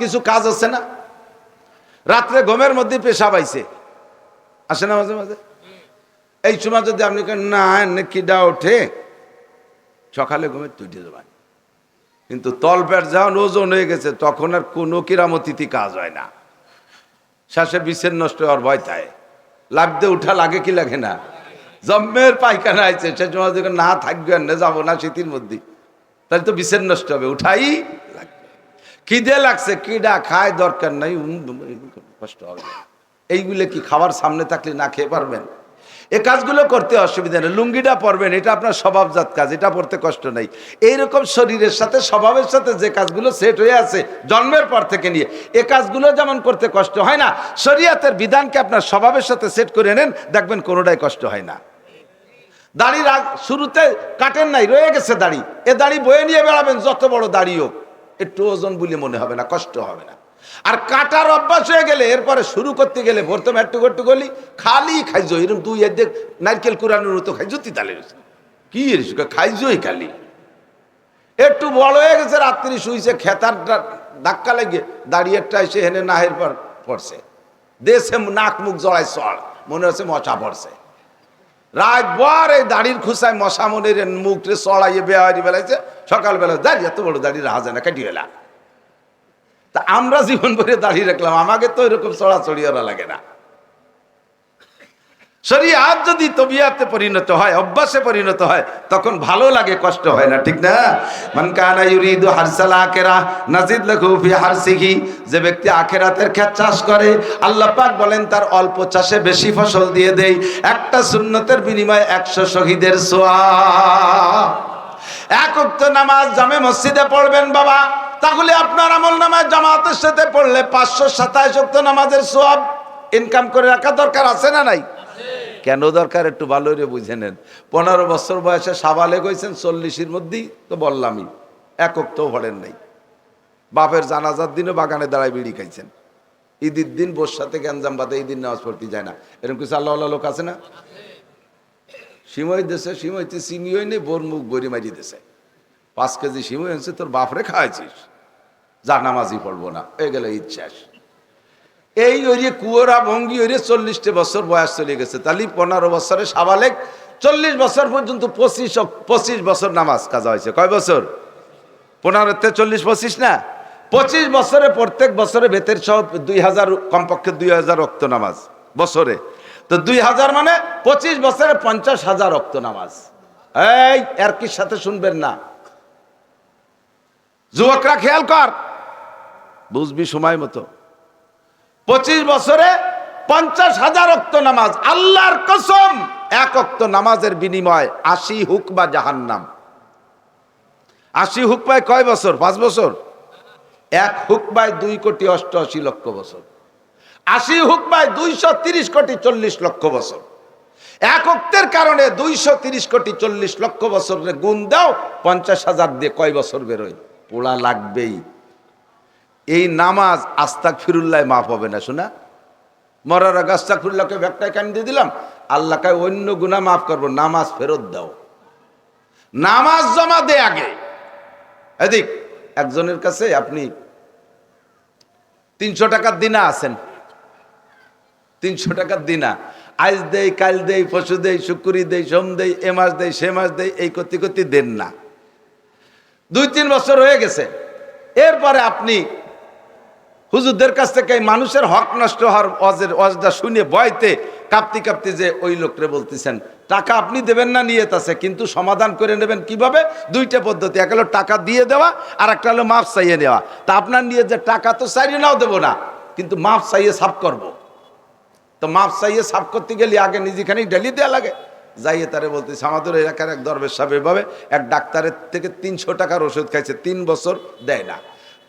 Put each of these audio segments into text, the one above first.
কিছু কাজ আছে না, রাত্রে ঘুমের মধ্যে পেশাব আইছে, আসে না মাঝে মাঝে। এই সময় যদি আপনি না কিডা ওঠে, সকালে ঘুমে তুইটে যাবেন, কিন্তু তলপেট যখন ওজন হয়ে গেছে তখন আর কোনো কিরামতিথি কাজ হয় না। শ্বাসে বিছের নষ্ট হওয়ার ভয় থাকে, লাভ দিয়ে উঠা লাগে কি লাগে না? জম্মের পায়খানা আইছে, সে সময় যদি না থাকবেন না যাবো না শীতের মধ্যে, তাহলে তো বিছের নষ্ট হবে, উঠাই লাগবে। খিদে লাগছে, কিডা খায় দরকার নাই, কষ্ট হবে। এইগুলো কি খাবার সামনে থাকলে না খেয়ে পারবেন? এই কাজগুলো করতে অসুবিধা নেই। লুঙ্গিটা পরবেন, এটা আপনার স্বভাবজাত কাজ, এটা পড়তে কষ্ট নাই। এইরকম শরীরের সাথে স্বভাবের সাথে যে কাজগুলো সেট হয়ে আছে জন্মের পর থেকে নিয়ে, এ কাজগুলো যেমন করতে কষ্ট হয় না, শরীয়তের বিধানকে আপনার স্বভাবের সাথে সেট করে নেন, দেখবেন কোনোটাই কষ্ট হয় না। দাড়ি শুরুতে কাটেন নাই, রয়ে গেছে দাড়ি, এ দাড়ি বয়ে নিয়ে বেড়াবেন, যত বড় দাড়ি হোক, একটু ওজন বলে মনে হবে না, কষ্ট হবে না। আর কাটার অভ্যাস হয়ে গেলে এরপরে শুরু করতে গেলে প্রথমে একটু গলি খালি খাইজো, এরকম দুই দেখ নারকেল কুড়ানোর মতো খাইজো, তিতালে কি খাইজোই খালি। একটু বড় হয়ে গেছে, রাত্রি শুইছে, খেতার ধাক্কা লেগে দাঁড়িয়েটা এসে হেনে নাহের পর পড়ছে, দেশে নাক মুখ জড়ায় চড়, মনে হচ্ছে মশা পড়ছে। রাত বর এই দাড়ির খুসায় মশা মনের মুখে চড়াইয়ে বেহারি বেলাইছে, সকালবেলা দাঁড়িয়ে এত বড় দাড়ি রাহা যায় না, কাটিয়ে গেলা। তা আমরা জীবন ভরে দাঁড়িয়ে রাখলাম, আমাকে তো এরকম চড়াচড়ি ওরা লাগে না। শরীয়ত যদি তবিয়াতে পরিণত হয়, অভ্যাসে পরিণত হয়, তখন ভালো লাগে, কষ্ট হয় না, ঠিক না? মান কানা ইউরিদু হারসাল আখিরাহ নাজিদ লাহু ফি হারসিহি, যে ব্যক্তি আখিরাতের ক্ষেত চাষ করে, আল্লাহ পাক বলেন তার অল্প চাষে বেশি ফসল দিয়ে দেই, একটা সুন্নতের বিনিময়ে 100 শহীদের সওয়াব। এক ওয়াক্ত নামাজ জামে মসজিদে পড়বেন বাবা, তাহলে আপনার আমলনামায় জামাতের সাথে পড়লে 527 ওয়াক্ত নামাজের সওয়াব ইনকাম করে রাখা দরকার, আছে না নাই? কেন দরকার একটু ভালো করে বুঝে নেন। 15 বছর বয়সে সাবালেগ হয়েছেন, 40-এর মধ্যেই তো বললামই, এক ওয়াক্তও পড়েন নাই। বাপের জানাজার দিনও বাগানে দাঁড়ায় বিড়ি খাইছেন, ঈদের দিন বোর সাথে গ্যাঞ্জাম বাদে এই দিন নামাজ পড়তে যায় না, এরকম কিছু আল্লাহ লোক আছে না? সিমই দেশে সিমইতে চিনি হই নেই, বোর মুখ বড়ি মারি দেশে 5 কেজি সিমই আনছে, তোর বাপরে খাওয়াইছিস, যা নামাজই পড়বো না, হয়ে গেল ঈদ শেষ। এই ওইরে কুয়োরা ভঙ্গি ওইরে 40 বছর বয়স চলে গেছে, তাহলে 15 বছরে সাবালেগ, 40 বছর পর্যন্ত 25 বছর নামাজ কাজা হয়েছে। কয় বছর? 15 40 25 না, 25 বছরে প্রত্যেক বছরে বেতের সহ 2000, কমপক্ষে 2000 ওয়াক্ত নামাজ বছরে। তো 2000 মানে 25 বছরে 50,000 ওয়াক্ত নামাজ। এই আর কি সাথে শুনবেন না, যুবকরা খেয়াল কর, বুঝবি সময় মতো। 25 বছরে 50,000 ওয়াক্ত নামাজ, আল্লাহর কসম, এক ওয়াক্ত নামাজের বিনিময় 80 হুকবা জাহান্নাম। 80 হুকবায় কয় বছর? 5 বছর। এক হুকবায় 2,88,00,000 বছর। 80 হুকবায় 230 কোটি 40 লক্ষ বছর। এক ওয়াক্তের কারণে 230 কোটি 40 লক্ষ বছরের গুণ দাও, 50,000 দিয়ে কয় বছর বেরোয়? পোড়া লাগবেই। এই নামাজ আস্তাগফিরুল্লাহ মাফ হবে না, শোনা, মরার আগে আস্তাগফিরুল্লাহকে ব্যাখ্যায় কান দিয়ে দিলাম, আল্লাহ কয় অন্য গুনাহ মাফ করবো, নামাজ ফেরত দাও, নামাজ জমা দে আগে। এদিক একজনের কাছে আপনি 300 টাকার দিনা আছেন, 300 টাকার দিনা, আজ দেই, কাল দেই, পশু দেই, শুক্রি দেই, সোম দেই, এ মাস দেই, সে মাস দেই, এই করতে করতে দেন না, 2-3 বছর হয়ে গেছে। এরপরে আপনি হুজুরদের কাছ থেকে মানুষের হক নষ্ট হওয়ার ওয়াজটা শুনে ভয়তে কাঁপতে কাঁপতে যে ওই লোকরে বলতেছেন, টাকা আপনি দেবেন না, নিয়ত আছে, কিন্তু সমাধান করে নেবেন কিভাবে? 2টা পদ্ধতি, এক হলো টাকা দিয়ে দেওয়া, আর একটা হলো মাফ চাইয়ে নেওয়া। তা আপনার নিয়ে যে টাকা তো চাইয়ে নাও দেবো না, কিন্তু মাফ চাইয়ে সাফ করব। তো মাফ চাইয়ে সাফ করতে গেলে আগে নিজেখানেই ডেলি দেওয়া লাগে। যাইয়ে তারে বলতেছে, আমাদের এলাকার এক দরবেশ সাহেব এভাবে এক ডাক্তারের থেকে 300 টাকার ওষুধ খাইছে, 3 বছর দেয় না।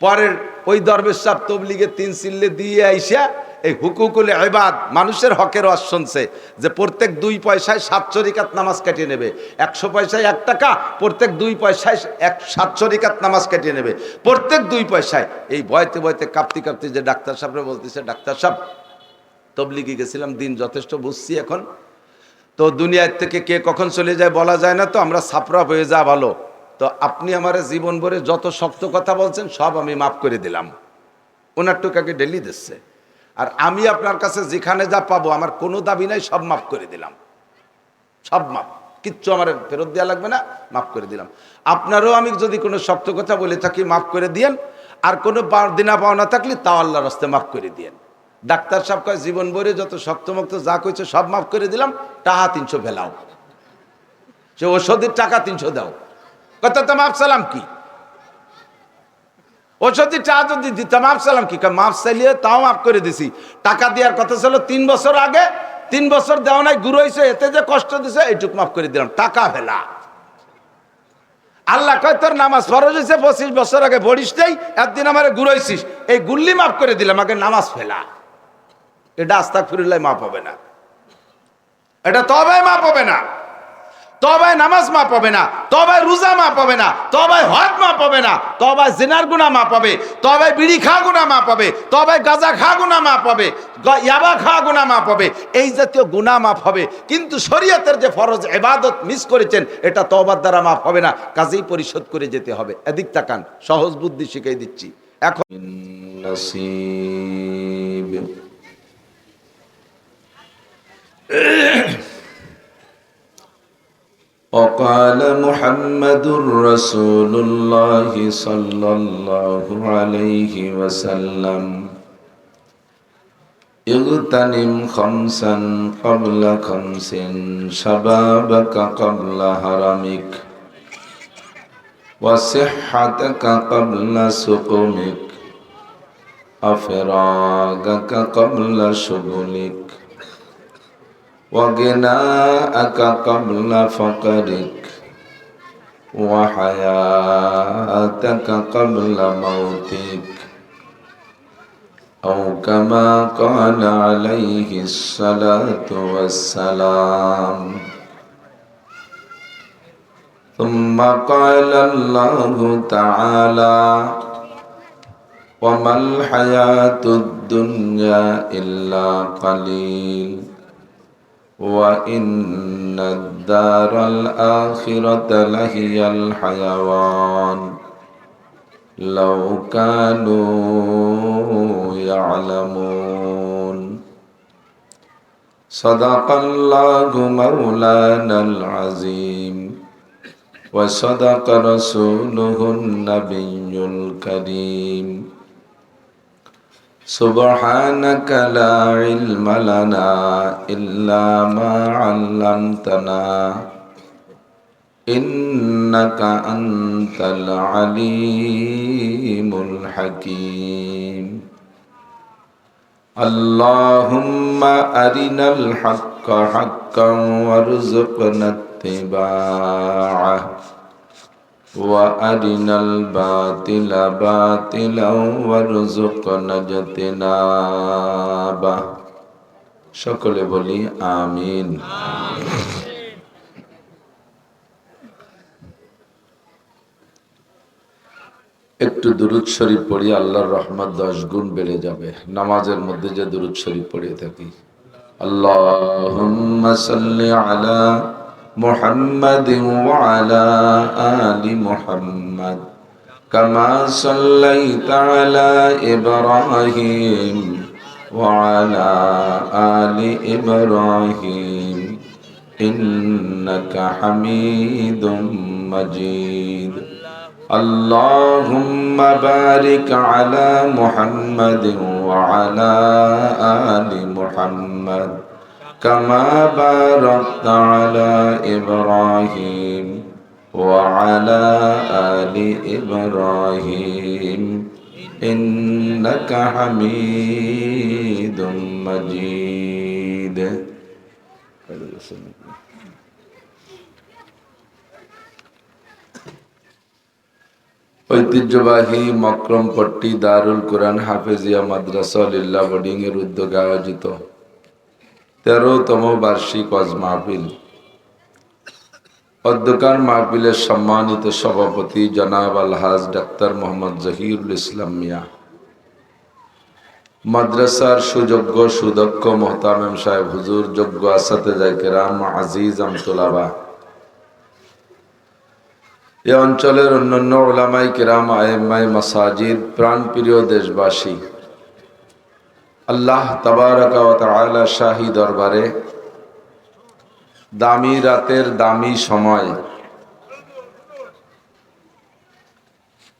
পরের ওই দরবেশ সাহেব তবলিগে 3 চিল্লে দিয়ে আইসা এই হুকুকুল ইবাদ, মানুষের হকের ওয়াজ শুনছে, যে প্রত্যেক 2 পয়সায় 700 রাকাত নামাজ কাটিয়ে নেবে, 100 পয়সায় 1 টাকা, প্রত্যেক 2 পয়সায় 700 রাকাত নামাজ কাটিয়ে নেবে, প্রত্যেক 2 পয়সায়। এই ভয়তে ভয়তে কাঁপতে কাঁপতে যে ডাক্তার সাহেবরা বলতেছে, ডাক্তার সাহেব তবলিগে গেছিলাম, দিন যথেষ্ট বুঝছি এখন, তো দুনিয়ার থেকে কে কখন চলে যায় বলা যায় না, তো আমরা সাফরা হয়ে যা ভালো, তো আপনি আমার জীবন ভরে যত শক্ত কথা বলছেন সব আমি মাফ করে দিলাম। ওনার টাকাকে ডেলি দিচ্ছে। আর আমি আপনার কাছে যেখানে যা পাবো আমার কোনো দাবি নাই, সব মাফ করে দিলাম, সব মাফ, কিচ্ছু আমার ফেরত দেওয়া লাগবে না, মাফ করে দিলাম। আপনারও আমি যদি কোনো শক্ত কথা বলে থাকি মাফ করে দিয়েন, আর কোনো দিনা পাওনা থাকলে তাও আল্লাহর রাস্তায় মাফ করে দিয়েন। ডাক্তার সাহেব কয় জীবন ভরে যত শক্তমক্ত যা কইছে সব মাফ করে দিলাম, টাকা 300 ফেলাও, সে ওষুধের টাকা 300 দাও। কথা তো মাফ সালাম কি, ওষুধের টাকা যদি দিতাম মাফ সালাম কি, মাফ চাইলে তাও মাফ করে দিছি। টাকা দেওয়ার কথা ছিল 3 বছর আগে, 3 বছর দেওয়া নাই, গুরু হয়েছে, এতে যে কষ্ট দিছে এইটুক মাফ করে দিলাম, টাকা ফেলা। আল্লাহ কয় তোর নামাজ ফরজ হয়েছে 25 বছর আগে পড়িস নেই, একদিন আমার গুরু হয়েছিস, এই গুল্লি মাফ করে দিলাম, আগে নামাজ ফেলা। এটা আস্তাগফিরুল্লাহ মাফ হবে না, এটা তবে মাফ হবে না, তবে নামাজ মাপ হবে না, তবে রোজা মাপ হবে না, তবে হজ মাপ হবে না, তবে জিনার গুনাহ মাপ হবে, তবে বিড়ি খাওয়া গুনাহ মাপ হবে, তবে গাঁজা খাওয়া গুনাহ মাপ হবে, ইয়াবা খাওয়া গুনাহ মাপ হবে, এই জাতীয় গুনাহ মাপ হবে। কিন্তু শরীয়তের যে ফরজ ইবাদত মিস করেছেন এটা তওবার দ্বারা মাপ হবে না, কাজেই পরিশোধ করে যেতে হবে। এদিক তাকান, সহজ বুদ্ধি শিখিয়ে দিচ্ছি। এখন নসিব وقال محمد رسول الله صلى الله عليه وسلم اغتنم خمسا قبل خمس شبابك قبل هرمك وصحتك قبل سقمك وفراغك قبل شغلك وغناءك قبل فقرك وحياتك قبل موتك أو كما قال عليه الصلاة والسلام. ثم قال الله تعالى وما الحياة الدنيا إلا قليل وإن الدار الآخرة لهي الحيوان لو كانوا يعلمون. صدق الله مولانا العظيم وصدق رسوله النبي الكريم. سبحانك لا علم لنا إلا ما علمتنا إنك أنت العليم الحكيم. اللهم أرنا الحق حقا وارزقنا اتباعه وأرنا الباطل باطلا وارزقنا اجتنابه. সকলে বলি আমিন। একটু দুরূদ শরীফ পড়ি, আল্লাহর রহমত 10 গুণ বেড়ে যাবে। নামাজের মধ্যে যে দুরূদ শরীফ পড়িয়ে থাকি, আল্লাহুম্মা সাল্লি আলা محمد وعلى آل محمد كما صليت على إبراهيم وعلى آل إبراهيم إنك حميد مجيد. اللهم بارك على محمد وعلى آل محمد كما باركت على إبراهيم وعلى آل إبراهيم إنك حميد مجيد. ঐতিহ্যবাহী মকরমপট্টি দারুল কুরআন হাফেজিয়া মাদ্রাসা লিল্লাহ বোর্ডিং এর উদ্যোগে আয়োজিত 13তম বার্ষিক ওয়াজ মাহফিল। অধ্যকার মাহফিলের সম্মানিত সভাপতি জনাব আলহাজ ডাক্তার মোহাম্মদ জহিরুল ইসলাম মিয়া, মাদ্রাসার সুযোগ্য সুদক্ষ মোহতামেম সাহেব হুজুর, যোগ্য আসাতেজায়ে কেরাম, আজিজ আমতুলাবা, এ অঞ্চলের অন্যান্য উলামায়ে কেরাম, আয়েম্মায়ে মাসাজিদ, প্রাণপ্রিয় দেশবাসী, আল্লাহ তাবারাকা ওয়া তাআলা শাহী দরবারে দামি রাতের দামি সময়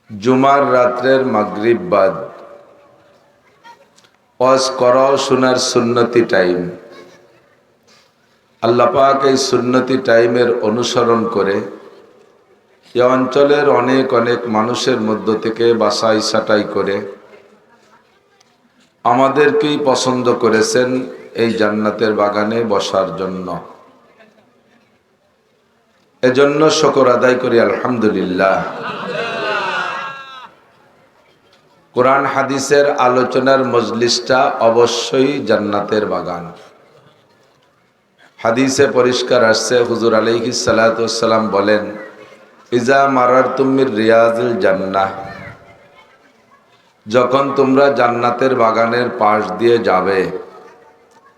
জুমার রাত্রের মাগরিব বাদ ওয়াজ করাও শোনার সুন্নতি টাইম। আল্লাহ পাক এই সুন্নতি টাইমের অনুসরণ করে এই অঞ্চলের অনেক অনেক মানুষের মধ্য থেকে বাছাই ছাঁটাই করে আমাদেরকেই পছন্দ করেছেন এই জান্নাতের বাগানে বসার জন্য। এজন্য শুকর আদায় করি আলহামদুলিল্লাহ। কোরআন হাদিসের আলোচনার মজলিসটা অবশ্যই জান্নাতের বাগান। হাদিসে পরিষ্কার আসছে, হুজুর আলাইহিস সালাতু ওয়াস সালাম বলেন, ইজা মারারতুম মির রিয়াজিল জান্নাহ, যখন তোমরা জান্নাতের বাগানের পাশ দিয়ে যাবে,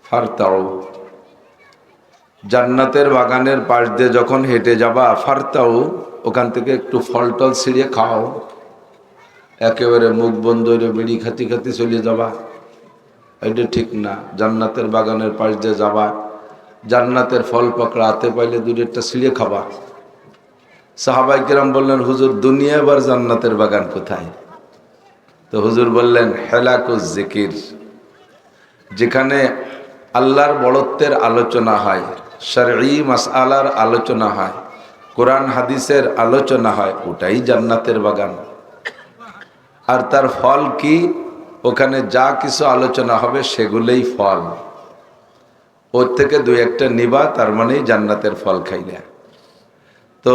ফারতাউ, জান্নাতের বাগানের পাশ দিয়ে যখন হেঁটে যাবা, ফারতাউ, ওখান থেকে একটু ফল টল ছিঁড়ে খাও। একেবারে মুখ বন্ধ হয়ে বিড়ি খাতি খাতি চলে যাবা, এটা ঠিক না। জান্নাতের বাগানের পাশ দিয়ে যাবা, জান্নাতের ফল পাকড়া হাতে পাইলে দুইটা ছিঁড়ে খাবা। সাহাবায়ে কেরাম বললেন, হুজুর দুনিয়া আবার জান্নাতের বাগান কোথায়? তো হুজুর বললেন, হেলাকুজ জিকির, যেখানে আল্লাহর বড়ত্বের আলোচনা হয়, শরঈ মাসআলার আলোচনা হয়, কোরআন হাদিসের আলোচনা হয়, ওটাই জান্নাতের বাগান। আর তার ফল কি? ওখানে যা কিছু আলোচনা হবে সেগুলোই ফল। ওর থেকে দুই একটা নিবা, তার মানেই জান্নাতের ফল খাইলে। তো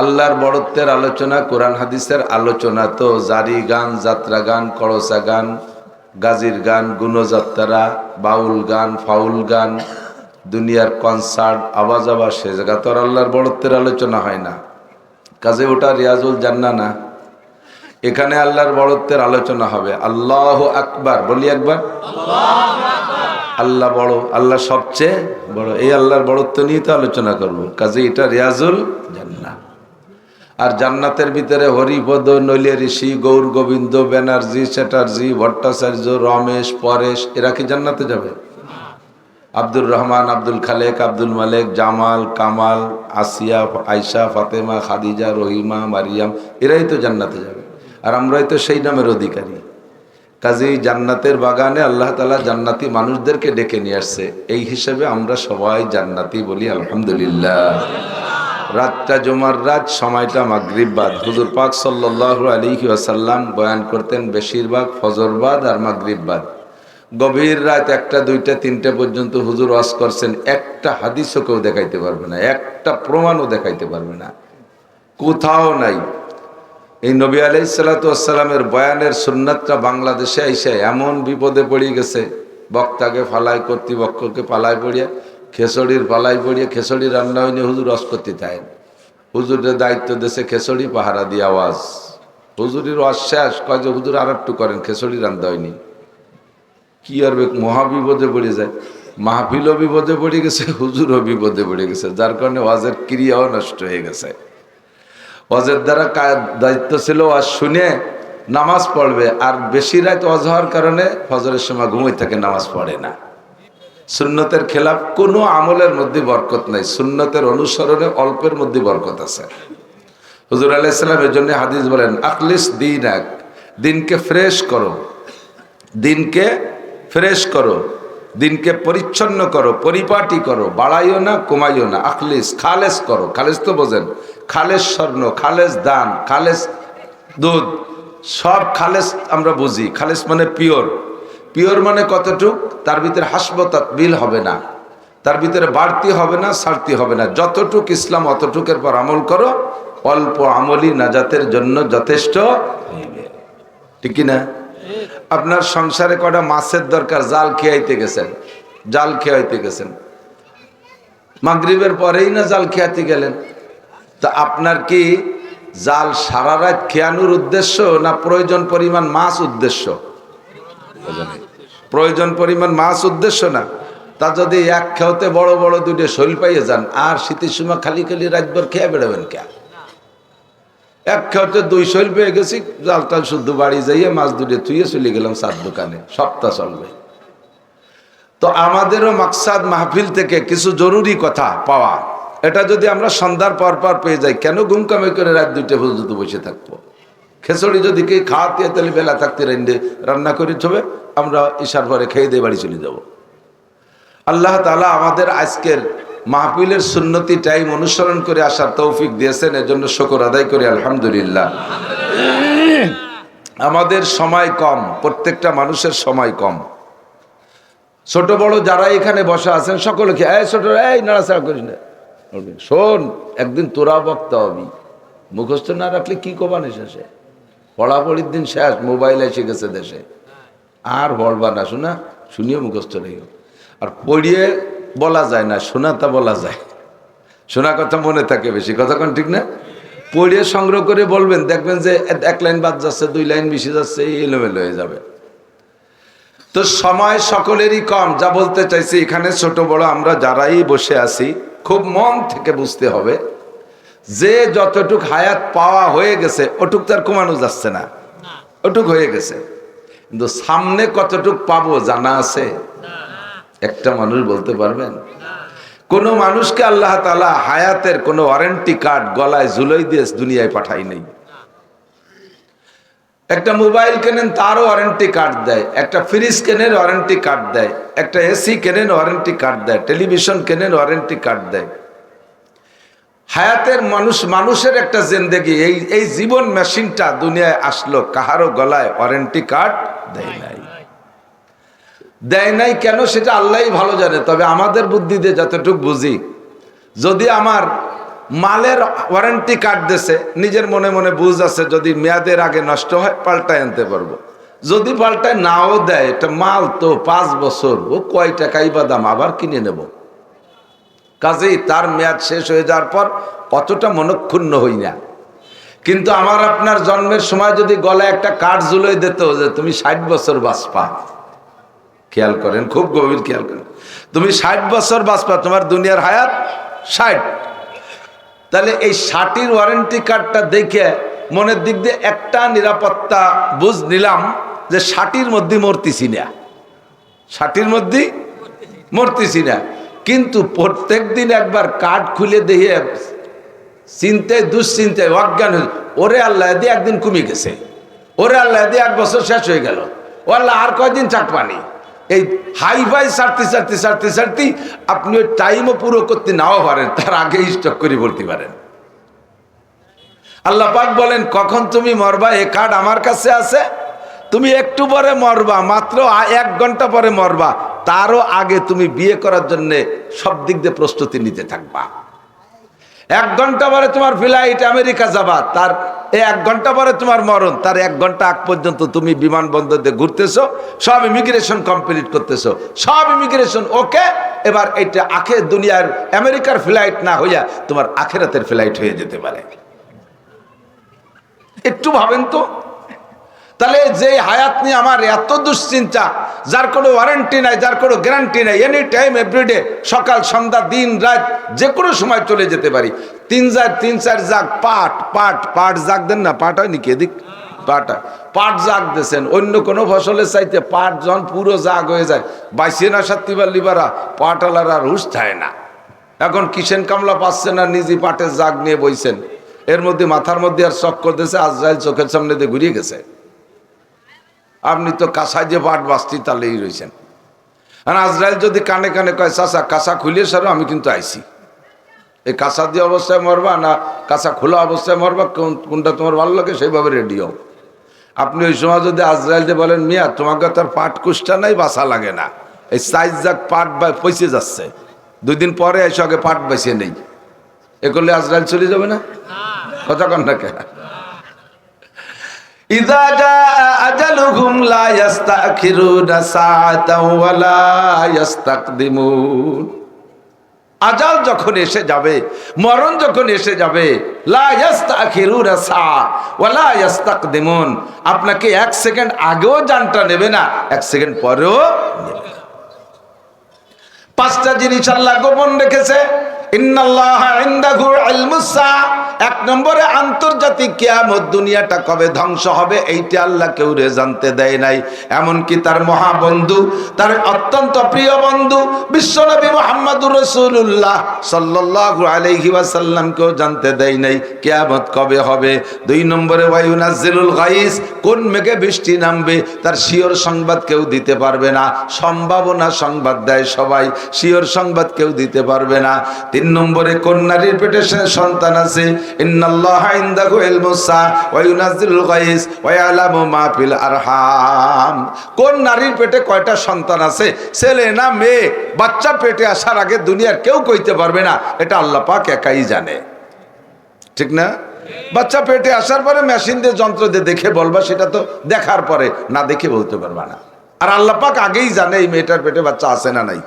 আল্লাহর বড়ত্বের আলোচনা, কোরআন হাদিসের আলোচনা, তো জারি গান, যাত্রা গান, করসা গান, গাজির গান, গুণযাত্রা, বাউল গান, ফাউল গান, দুনিয়ার কনসার্ট, আওয়াজ আওয়াজ, সে জায়গা তো আর আল্লাহর বড়ত্বের আলোচনা হয় না। কাজে ওটা রিয়াজুল জান্নাহ না। এখানে আল্লাহর বড়ত্বের আলোচনা হবে। আল্লাহু আকবার, বলি একবার। আল্লাহ বড়, আল্লাহ সবচেয়ে বড়, এই আল্লাহর বড়ত্ব নিয়ে তো আলোচনা করব। কাজে এটা রিয়াজুল জান্নাহ। আর জান্নাতের ভিতরে হরিপদ, নইলে ঋষি, গৌর গোবিন্দ, ব্যানার্জি, চ্যাটার্জি, ভট্টাচার্য, রমেশ, পরেশ, এরা কি জান্নাতে যাবে? আব্দুর রহমান, আব্দুল খালেক, আব্দুল মালেক, জামাল, কামাল, আসিয়া, আয়সা, ফাতেমা, খাদিজা, রহিমা, মারিয়াম, এরাই তো জান্নাতে যাবে। আর আমরাই তো সেই নামের অধিকারী। কাজেই জান্নাতের বাগানে আল্লাহ তাআলা জান্নাতি মানুষদেরকে ডেকে নিয়ে আসছে, এই হিসেবে আমরা সবাই জান্নাতি বলি আলহামদুলিল্লাহ। রাতটা জুমার রাত, সময়টা মাগরিব বাদ। হুজুর পাক সাল্লাল্লাহু আলাইহি ওয়াসাল্লাম বয়ান করতেন বেশিরভাগ ফজর বাদ আর মাগরিব বাদ। গভীর রাত 1টা 2টা 3টা পর্যন্ত হুজুর ওয়াজ করছেন, একটা হাদিসও কেউ দেখাইতে পারবে না, একটা প্রমাণও দেখাইতে পারবে না, কোথাও নাই। এই নবী আলাইহিস সালাতু ওয়াস সালামের বয়ানের সুন্নাতটা বাংলাদেশে এসে এমন বিপদে পড়ে গেছে, বক্তাকে ফালাই, কর্তৃপক্ষকে পালাই পড়িয়া, খেসড়ির পালাই পড়িয়া, খেসড়ি রান্না হয়নি, হুজুর ওয়াজ করতে চায়। হুজুরের দায়িত্ব দেশে খেসড়ি পাহারা দিয়ে আওয়াজ। হুজুরের ওয়াজ শেষ, কয় যে হুজুর আর একটু করেন, খেসড়ি রান্না হয়নি। কি আর মহা বিপদে পড়ে যায়, মাহফিলও বিপদে পড়ে গেছে, হুজুরও বিপদে পড়ে গেছে, যার কারণে ওয়াজের ক্রিয়াও নষ্ট হয়ে গেছে। ওয়াজের দ্বারা দায়িত্ব ছিল ওয়াজ শুনে নামাজ পড়বে, আর বেশি রাত ওয়াজ হওয়ার কারণে ফজরের সময় ঘুমিয়ে থাকে, নামাজ পড়ে না। সুন্নতের খেলাফ কোনো আমলের মধ্যে বরকত নাই, সুন্নতের অনুসরণে অল্পের মধ্যে বরকত আছে। হুজুর আলাইহিস সালাম এর জন্য হাদিস বলেন, আখলিস দীনাক, দিনকে ফ্রেশ করো, দিনকে ফ্রেশ করো, দিনকে পরিচ্ছন্ন করো, পরিপাটি করো, বাড়াইও না কমাইও না। আখলিস, খালেস করো। খালেস তো বোঝেন, খালেস স্বর্ণ, খালেস দান, খালেস দুধ, সব খালেস আমরা বুঝি। খালেস মানে পিওর। পিওর মানে কতটুক? তার ভিতরে হাসবতাত বিল হবে না, তার ভিতরে বাড়তি হবে না, ছাড়তি হবে না। যতটুক ইসলাম অতটুকের পর আমল করো, অল্প আমলই নাজাতের জন্য যথেষ্ট হইবে। ঠিক কিনা? আপনার সংসারে কটা মাছের দরকার, জাল খেয়াইতে গেছেন, জাল খেয়াইতে গেছেন, মাগরিবের পরেই না জাল খেয়াতে গেলেন, তা আপনার কি জাল সারা রাত খেয়ানোর উদ্দেশ্য না প্রয়োজন পরিমাণ মাছ উদ্দেশ্য? প্রয়োজন পরিমাণ মাছ উদ্দেশ্য না। তা যদি এক খেতে বড় বড় দুটো শৈল পাইয়ে যান, আর শীতের সময় খালি খালি রাতভর খেয়ে বেড়াবেন কে? এক খেতে 2 শৈল পেয়ে গেছি, জাল টাল শুদ্ধ বাড়ি যাইয়ে মাছ দুটে থুয়ে চলে গেলাম চার দোকানে, সপ্তাহ চলবে। তো আমাদেরও মাকসাদ মাহফিল থেকে কিছু জরুরি কথা পাওয়া, এটা যদি আমরা সন্ধ্যার পর পর পেয়ে যাই, কেন ঘুম কামাই করে রাত 2টা পর্যন্ত বসে থাকবো? খেচড়ি যদি কে খাওয়াতে তাহলে বেলা থাকতে রান্না করে হবে, আমরা ইশার পরে খেয়ে দিয়ে বাড়ি চলে যাব। আল্লাহ তাআলা আমাদের আজকের মাহফিলের সুন্নতি টাইম অনুসরণ করে আসার তৌফিক দিয়েছেন, এজন্য শুকর আদায় করি আলহামদুলিল্লাহ। আমাদের সময় কম, প্রত্যেকটা মানুষের সময় কম। ছোট বড় যারা এখানে বসা আছেন সকলকে, এই ছোট, এই নাড়াচাড়া করিস না, শোন, একদিন তোরা বক্তা হবি, মুখস্থ না রাখলে কি কবান শেষে, পড়াপড়ির দিন শেষ, মোবাইল এসে গেছে দেশে, আর পড়বা না, শোনা শুনিও মুখস্থ নেই, আর পড়িয়ে বলা যায় না, শোনা তা বলা যায়, শোনা কথা মনে থাকে বেশি, কথা কোন ঠিক না? পড়িয়ে সংগ্রহ করে বলবেন, দেখবেন যে 1 লাইন বাদ যাচ্ছে, 2 লাইন মিশে যাচ্ছে, এই এলোমেলো হয়ে যাবে। তো সময় সকলেরই কম, যা বলতে চাইছি এখানে ছোট বড় আমরা যারাই বসে আছি, খুব মন থেকে বুঝতে হবে যে যতটুক হায়াত পাওয়া হয়ে গেছে ওটুক তার কমানো যাচ্ছে না, ওটুক হয়ে গেছে, কিন্তু সামনে কতটুক পাবো জানা আছে? একটা মানুষ বলতে পারবেন? কোন মানুষকে আল্লাহ তাআলা হায়াতের কোন ওয়ারেন্টি কার্ড গলায় ঝুলাই দিয়ে দুনিয়ায় পাঠাই নাই। একটা মোবাইল কেনেন তারও ওয়ারেন্টি কার্ড দেয়, একটা ফ্রিজ কেনেন ওয়ারেন্টি কার্ড দেয়, একটা এসি কেনেন ওয়ারেন্টি কার্ড দেয়, টেলিভিশন কেনেন ওয়ারেন্টি কার্ড দেয়। হায়াতের মানুষের একটা জিন্দেগি, এই জীবন মেশিনটা দুনিয়ায় আসলো, কাহারও গলায় ওয়ারেন্টি কার্ড দেয় নাই। দেয় নাই কেন সেটা আল্লাহই ভালো জানে, তবে আমাদের বুদ্ধি দিয়ে যতটুকু বুঝি, যদি আমার মালের ওয়ারেন্টি কার্ড দেশে, নিজের মনে মনে বুঝ আছে যদি মেয়াদের আগে নষ্ট হয় পাল্টায় আনতে পারবো, যদি পাল্টায় নাও দেয়, এটা মাল তো 5 বছর, ও কয় টাকাই বা দাম, আবার কিনে নেব। কাজেই তার মেয়াদ শেষ হয়ে যাওয়ার পর অতটা মনক্ষুণ্ণ হই না। কিন্তু আমার আপনার জন্মের সময় যদি গলায় একটা কার্ড ঝুলিয়ে দিত যে তুমি 60 বছর বাঁচবা, খেয়াল করেন, খুব গভীর খেয়াল করেন, তুমি 60 বছর বাঁচবা, তোমার দুনিয়ার হায়াত 60, তাহলে এই 60-এর ওয়ারেন্টি কার্ডটা দেখে মনের দিক দিয়ে একটা নিরাপত্তা বুঝ নিলাম যে 60-এর মধ্যে মরতেছি না, 60-এর মধ্যে মরতেছি না। কিন্তু প্রত্যেক দিন একবার কার্ড খুলে দিয়ে চিন্তায় দুশ্চিন্তায় অজ্ঞান হয়ে, ওরে আল্লাহ দিয়ে একদিন কমে গেছে, ওরে আল্লাহ দিয়ে 1 বছর শেষ হয়ে গেল, ও আল্লাহ আর কয়দিন চাটপানি, এই হাই ফাই ছাড়তে আপনি ওই টাইমও পুরো করতে নাও পারেন, তার আগে স্টক করে বলতে পারেন। আল্লাহ পাক বলেন কখন তুমি মরবা এ কার্ড আমার কাছে আছে, তুমি একটু পরে মরবা, মাত্র 1 ঘন্টা পরে মরবা, তারও আগে তুমি বিয়ে করার জন্য সব দিক দিয়ে প্রস্তুতি নিতে থাকবা। 1 ঘন্টা পরে তোমার ফ্লাইট আমেরিকা যাবা, তার 1 ঘন্টা পরে তোমার মরণ, তার 1 ঘন্টা আগ পর্যন্ত তুমি বিমানবন্দর দিয়ে ঘুরতেছো, সব ইমিগ্রেশন কমপ্লিট করতেছো, সব ইমিগ্রেশন ওকে, এবার এটা দুনিয়ার আমেরিকার ফ্লাইট না হইয়া তোমার আখেরাতের ফ্লাইট হয়ে যেতে পারে। একটু ভাবেন তো, তাহলে যে হায়াত নিয়ে আমার এত দুশ্চিন্তা, যার কোনো ওয়ারেন্টি নাই, যার কোনো গ্যারান্টি নাই, এনি টাইম এভরিডে, সকাল সন্ধ্যা দিন রাত যে কোনো সময় চলে যেতে পারি। 3-4 জাগ পাট জাগ দেন না, পাট হয় নাকি এদিক, পাট জাগ দিয়েছেন, অন্য কোনো ফসলের চাইতে পাট যখন পুরো জাগ হয়ে যায়, বাইসে না সাত্তিবার লিবারা পাটালার আর হুশ থাকে না। এখন কিষেন কামলা পাচ্ছেন আর নিজে পাটের জাগ নিয়ে বইছেন, এর মধ্যে মাথার মধ্যে আর চক করতেছে, আজরাইল চোখের সামনে দিয়ে ঘুরিয়ে গেছে। আপনি তো কাঁসায় যে পাট বাঁচতি তাহলেই রয়েছেন, আর আজরাইল যদি কানে কানে কয় চাচা কাঁসা খুলিয়ে সারো, আমি কিন্তু আইছি, এই কাঁসা দিয়ে অবস্থায় মরবা না কাঁসা খোলা অবস্থায় মরবা, কোনটা তোমার ভালো লাগে সেইভাবে রেডি হও। আপনি ওই সময় যদি আজরাইলকে বলেন মিয়া তোমাকে তার পাট কুষ্টা নাই, বাসা লাগে না, এই 4 জাগ পাট পয়সে যাচ্ছে, 2 দিন পরে এসে আগে পাট বেছে নেই, এ করলে আজরাইল চলে যাবে না? কথা কন না কেন? ইযা জাআ আজালুহুম লা ইস্তাখিরুনা সাআতাও ওয়া লা ইস্তাকদিমুন। আজাল যখন এসে যাবে, মরণ যখন এসে যাবে, লা ইস্তাখিরুনা সাআ ওয়া লা ইস্তাকদিমুন, আপনাকে 1 সেকেন্ড আগেও জানটা নেবে না, 1 সেকেন্ড পরেও নেবে না। 5টা জিনিস আল্লাহ গোপন রেখেছে, ইন্নাল্লাহা ইনদাহু ইলমুস সাআ, এক নম্বরে আন্তর্জাতিক কিয়ামত, দুনিয়াটা কবে ধ্বংস হবে এইটা আল্লাহ কেউ রে জানতে দেয় নাই। এমনকি তার মহাবন্ধু, তার অত্যন্ত প্রিয় বন্ধু বিশ্বনবী মুহাম্মদুর রাসূলুল্লাহ সাল্লাল্লাহু আলাইহি ওয়াসাল্লাম কেউ জানতে দেয় নাই কিয়ামত কবে হবে। দুই নম্বরে ওয়ায়ুনাজ্জিলুল গাইস, কোন মেঘে বৃষ্টি নামবে তার শিওর সংবাদ কেউ দিতে পারবে না। সম্ভাবনা সংবাদ দেয় সবাই, শিওর সংবাদ কেউ দিতে পারবে না। তিন নম্বরে কোন নারীর পেটে সন্তান আছে, ইন্নাল্লাহা ইনদাহু ইলমুস সাআ ওয়া ইউনাজ্জিলুল গাইস ওয়া ইয়ালামু মা ফিল আরহাম, কোন নারীর পেটে কয়টা সন্তান আছে, ছেলে না মেয়ে, বাচ্চা পেটে আসার আগে দুনিয়ার কেউ কইতে পারবে না, এটা আল্লাহ পাক একাই জানে, ঠিক না? বাচ্চা পেটে আসার পরে মেশিন দিয়ে যন্ত্র দিয়ে দেখে বলবা, সেটা তো দেখার পরে, না দেখে বলতে পারবা না। আর আল্লাহ পাক আগেই জানে এই মেয়েটার পেটে বাচ্চা আছে না নাই।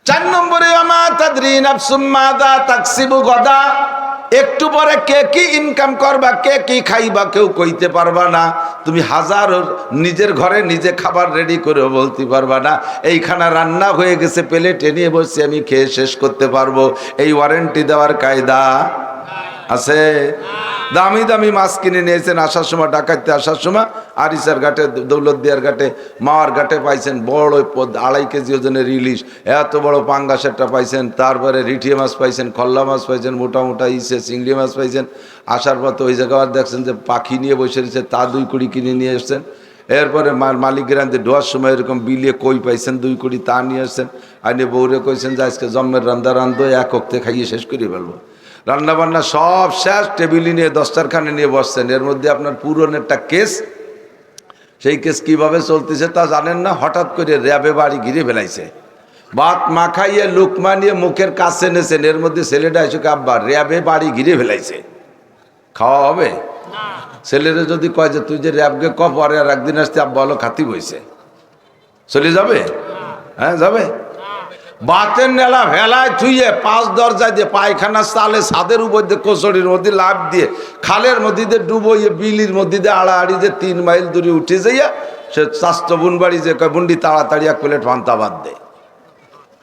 চার নম্বরে ওয়ামা তাদরি নাফসুম মাযা তাকসিবু গাদা, একটু পরে কে কি ইনকাম করবা, কে কি খাইবা কেউ কইতে পারবা না। তুমি হাজার নিজের ঘরে নিজে খাবার রেডি করে বলতে পারবা না এই খানা রান্না হয়ে গেছে, প্লেটে নিয়ে বসে আমি খেয়ে শেষ করতে পারবো, এই ওয়ারেন্টি দেওয়ার কায়দা আছে? দামি দামি মাছ কিনে নিয়েছেন আসার সময়, ডাকাইতে আসার সময় আরিসার ঘাটে, দৌলতদিয়ার ঘাটে, মাওয়ার ঘাটে পাইছেন বড় 2.5 কেজি ওজনের ইলিশ, এত বড় পাঙ্গাসেরটা পাইছেন, তারপরে রিঠিয়ে মাছ পাইছেন, খল্লা মাছ পাইছেন, মোটা মোটা চিংড়ি মাছ পাইছেন। আসার পর তো ওই জায়গায় দেখছেন যে পাখি নিয়ে বসে রয়েছে, তা 2 কুড়ি কিনে নিয়ে এসছেন। এরপরে মালিকের আনতে ঢোয়ার সময় এরকম বিলিয়ে কই পাইছেন 2 কুড়ি, তা নিয়ে এসছেন। আইনে বউরে কইছেন যে আজকে জন্মের রান্দা রান্ধো, এক অক্তে খাইয়ে শেষ করে ফেলবো। রান্না বান্না সব শেষ, টেবিলে নিয়ে দস্তারখানে নিয়ে বসছেন। এর মধ্যে আপনার পুরনেরটা কেস, সেই কেস কিভাবে চলতেছে তা জানেন না। হঠাৎ করে র্যাবে বাড়ি ঘিরে ফেলাইছে, ভাত মাখাইয়ে লুকমা নিয়ে মুখের কাছে এনেছেন। এর মধ্যে ছেলেটা এসে আব্বা র্যাবে বাড়ি ঘিরে ফেলাইছে, খাওয়া হবে? ছেলেরা যদি কয় যে তুই যে র্যাবকে ক পরে আর একদিন আসতে, আব্বা হলো খাতি বইছে, চলে যাবে? হ্যাঁ যাবে। বাতের নেলা ভেলায় থুইয়ে 5 দরজায় দিয়ে পায়খানা চালে ছাদের উপর দিয়ে কচড়ির মধ্যে লাভ দিয়ে খালের মধ্যে দিয়ে ডুবোইয়ে বিলির মধ্যে দিয়ে আড়াআড়ি যে 3 মাইল দূরে উঠে যাইয়া সে স্বাস্থ্য বুন বাড়ি যে কয় বুন্ডি তাড়াতাড়ি 1 প্লেট ভান্তা ভাত দে,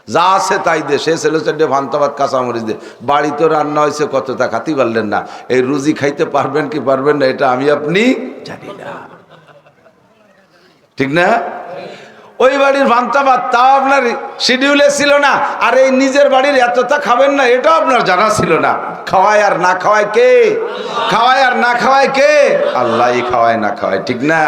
যা আছে তাই দে। সে ছেলে 4 ভান্তা ভাত কাঁচামরিচ দে। বাড়ি তো রান্না হয়েছে কত তা খাতি পারলেন না। এই রুজি খাইতে পারবেন কি পারবেন না এটা আমি আপনি জানি না, ঠিক না? ওই বাড়ির ভান্তা ভাত তাও আপনার শিডিউলে ছিল না, আর এই নিজের বাড়ির এতটা খাবেন না এটাও আপনার জানা ছিল না। খাওয়ায় আর না খাওয়ায় কে? খাওয়ায় আর না খাওয়ায় কে? আল্লাহই খাওয়ায় না খাওয়ায়, ঠিক না?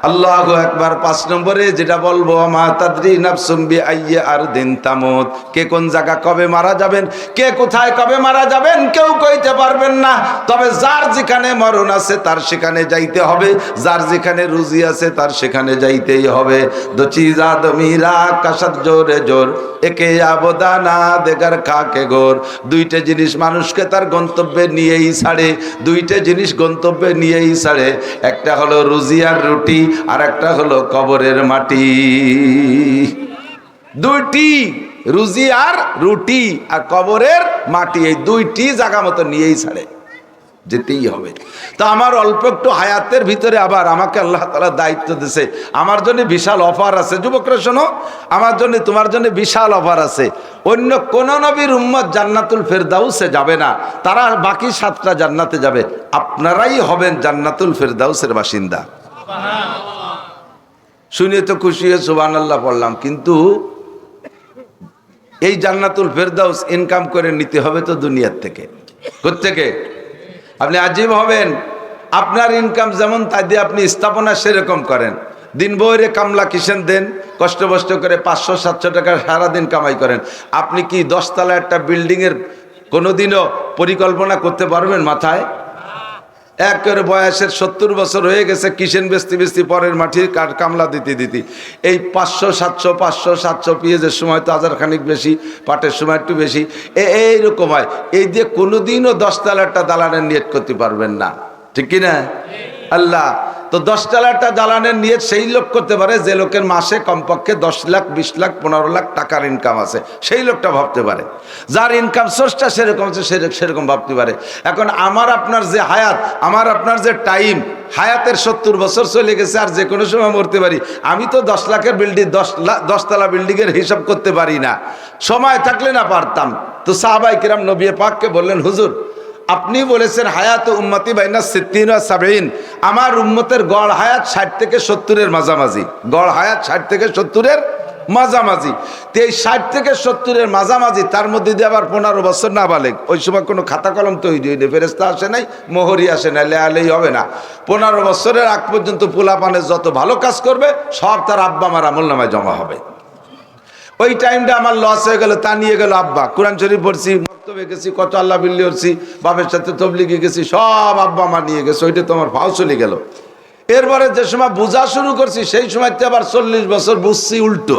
আল্লাহু আকবার। 5 নম্বরে যেটা বলবো, মা তাদরি নাফসুম বিআইয়ি আরদিন তামুত, কে কোন জায়গা কবে মারা যাবেন, কে কোথায় কবে মারা যাবেন কেউ কইতে পারবেন না। তবে যার যেখানে মরণ আছে তার সেখানে যাইতে হবে, যার যেখানে রুজি আছে তার সেখানে যাইতেই হবে। চিজা দমিরা কাসাত জোরে জোর একে আবদানা দেগার খাকে গোর, 2টে জিনিস মানুষকে তার গন্তব্যে নিয়েই ছাড়ে, 2টে জিনিস গন্তব্যে নিয়েই ছাড়ে। একটা হলো রুজি আর রুটি, আর একটা হলো কবরের মাটি। 2টি, রুজি আর রুটি আর কবরের মাটি, এই 2টি জায়গা মতো নিয়েই ছাড়ে, যেতেই হবে। তো আমার অল্প একটু হায়াতের ভিতরে আবার আমাকে আল্লাহ তাআলা দায়িত্ব দিয়েছে, আমার জন্য বিশাল অফার আছে। যুবকরা শোনো, আমার জন্য তোমার জন্য বিশাল অফার আছে। অন্য কোন নবীর উম্মত জান্নাতুল ফেরদাউসে যাবে না, তারা বাকি 7টা জান্নাতে যাবে, আপনারাই হবেন জান্নাতুল ফেরদাউসের বাসিন্দা। শুনে তো খুশি হয়ে সুবহানাল্লাহ পড়লাম, কিন্তু এই জান্নাতুল ফেরদাউস ইনকাম করে নিতে হবে তো দুনিয়ার থেকে। কোত্থেকে? আপনি আজীব হবেন, আপনার ইনকাম যেমন তাই দিয়ে আপনি স্থাপনা সেরকম করেন। দিন বইরে কামলা কিসেন দেন, কষ্ট কষ্ট করে 500-700 টাকা সারাদিন কামাই করেন। আপনি কি 10 তলা একটা বিল্ডিংয়ের কোনোদিনও পরিকল্পনা করতে পারবেন মাথায়? একেবারে বয়সের 70 বছর হয়ে গেছে, কিসেন বেস্তি বেস্তি পরের মাঠে কামলা দিতে দিতে এই 500-700 পেঁয়াজের সময় তো 1000 খানিক বেশি, পাটের সময় একটু বেশি, এইরকম হয়। এই দিয়ে কোনোদিনও 10 তলা একটা দালানের নিয়ত করতে পারবেন না, ঠিক কিনা? আল্লাহ তো 10 তলাটা জ্বালানের নিয়ে সেই লোক করতে পারে যে লোকের মাসে কমপক্ষে 10 লাখ 20 লাখ 15 লাখ টাকার ইনকাম আছে, সেই লোকটা ভাবতে পারে। যার ইনকাম সোর্সটা সেরকম আছে সেরকম ভাবতে পারে। এখন আমার আপনার যে হায়াত, আমার আপনার যে টাইম, হায়াতের 70 বছর চলে গেছে, আর যে কোনো সময় মরতে পারি। আমি তো 10 লাখের বিল্ডিং 10 তলা বিল্ডিংয়ের হিসাব করতে পারি না, সময় থাকলে না পারতাম। তো সাহাবায়ে কিরাম নবী পাককে বললেন, হুজুর আপনি বলেছেন হায়াত উম্মতি বাইনা 60 ওয়া 70, আমার উম্মতের গড় হায়াত 60 থেকে 70-এর মাঝামাঝি, গড় হায়াত 60 থেকে 70-এর মাঝামাঝি। তো এই 60 থেকে 70-এর মাঝামাঝি, তার মধ্যে দিয়ে আবার 15 বছর না বালেক, ওই সময় কোনো খাতা কলম তৈরি হয়নি, ফেরেশতা আসে নাই, মোহরি আসে নাই, লেয়ালেই হবে না। 15 বছরের আগ পর্যন্ত পোলাপানে যত ভালো কাজ করবে সব তার আব্বা আমার আমল নামায় জমা হবে। ওই টাইমটা আমার লস হয়ে গেল, তা নিয়ে গেল আব্বা। কোরআন শরীফ পড়ছি, মক্তবে গেছি, কত আল্লাহ বিল্লি করছি, বাপের সাথে তবলিগে গেছি, সব আব্বা আমার নিয়ে গেছে, ওইটা তো আমার ভাও চলে গেল। এরপরে যে সময় বোঝা শুরু করছি, সেই সময়তে আবার 40 বছর বুঝছি উল্টো।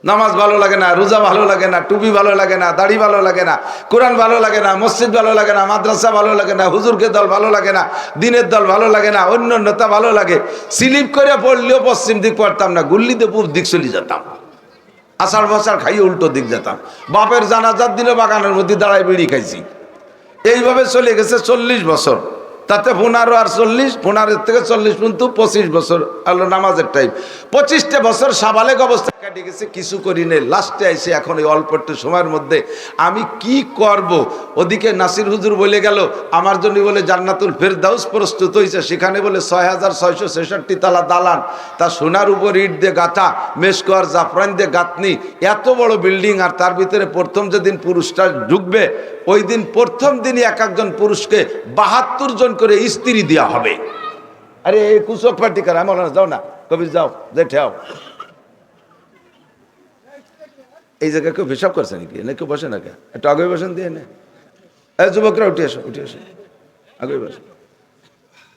নামাজ ভালো লাগে না, রোজা ভালো লাগে না, টুপি ভালো লাগে না, দাড়ি ভালো লাগে না, কোরআন ভালো লাগে না, মসজিদ ভালো লাগে না, মাদ্রাসা ভালো লাগে না, হুজুরকে দল ভালো লাগে না, দিনের দল ভালো লাগে না, অন্য নেতা ভালো লাগে। স্লিপ করে পড়লেও পশ্চিম দিক পড়তাম না, গুল্লিতে পূর্ব দিক চলে যেতাম, আষাঢ় বছর খাইয়ে উল্টো দিক যেতাম। বাপের জানাজার দিনে বাগানের মধ্যে দাঁড়ায় বিড়ি খাইছি। এইভাবে চলে গেছে 40 বছর, তাতে 15 আর 40, 15 থেকে 40 পর্যন্ত 25 বছর আল্লাহ নামাজের টাইম। 25টা বছর সাবালেক অবস্থা কাটে গেছে, কিছু করি নেই। লাস্টে আইসে এখন এই অল্প একটু সময়ের মধ্যে আমি কি করব। ওদিকে নাসির হুজুর বলে গেল আমার জন্য বলে জান্নাতুল ফেরদাউস প্রস্তুত হয়েছে, সেখানে বলে 6666 তালা দালান, তা সোনার উপর ইট দিয়ে গাঁথা, মেশকো আর জাফরান দিয়ে গাঁথনি, এত বড় বিল্ডিং। আর তার ভিতরে প্রথম যেদিন পুরুষটা ঢুকবে, ওই দিন প্রথম দিনই এক একজন পুরুষকে 72 জন করে স্ত্রী দেওয়া হবে। আরে কুচক পার্টি করা, আমি বললাম যাও না কবির, যাও দেখে আও। এই জায়গায় কেউ হিসাব করছে নাকি? না কেউ বসে না, কে একটু আগে বসেন দিয়ে না। এই যুবকরা উঠে এসো, উঠে এসো, আগে বসে।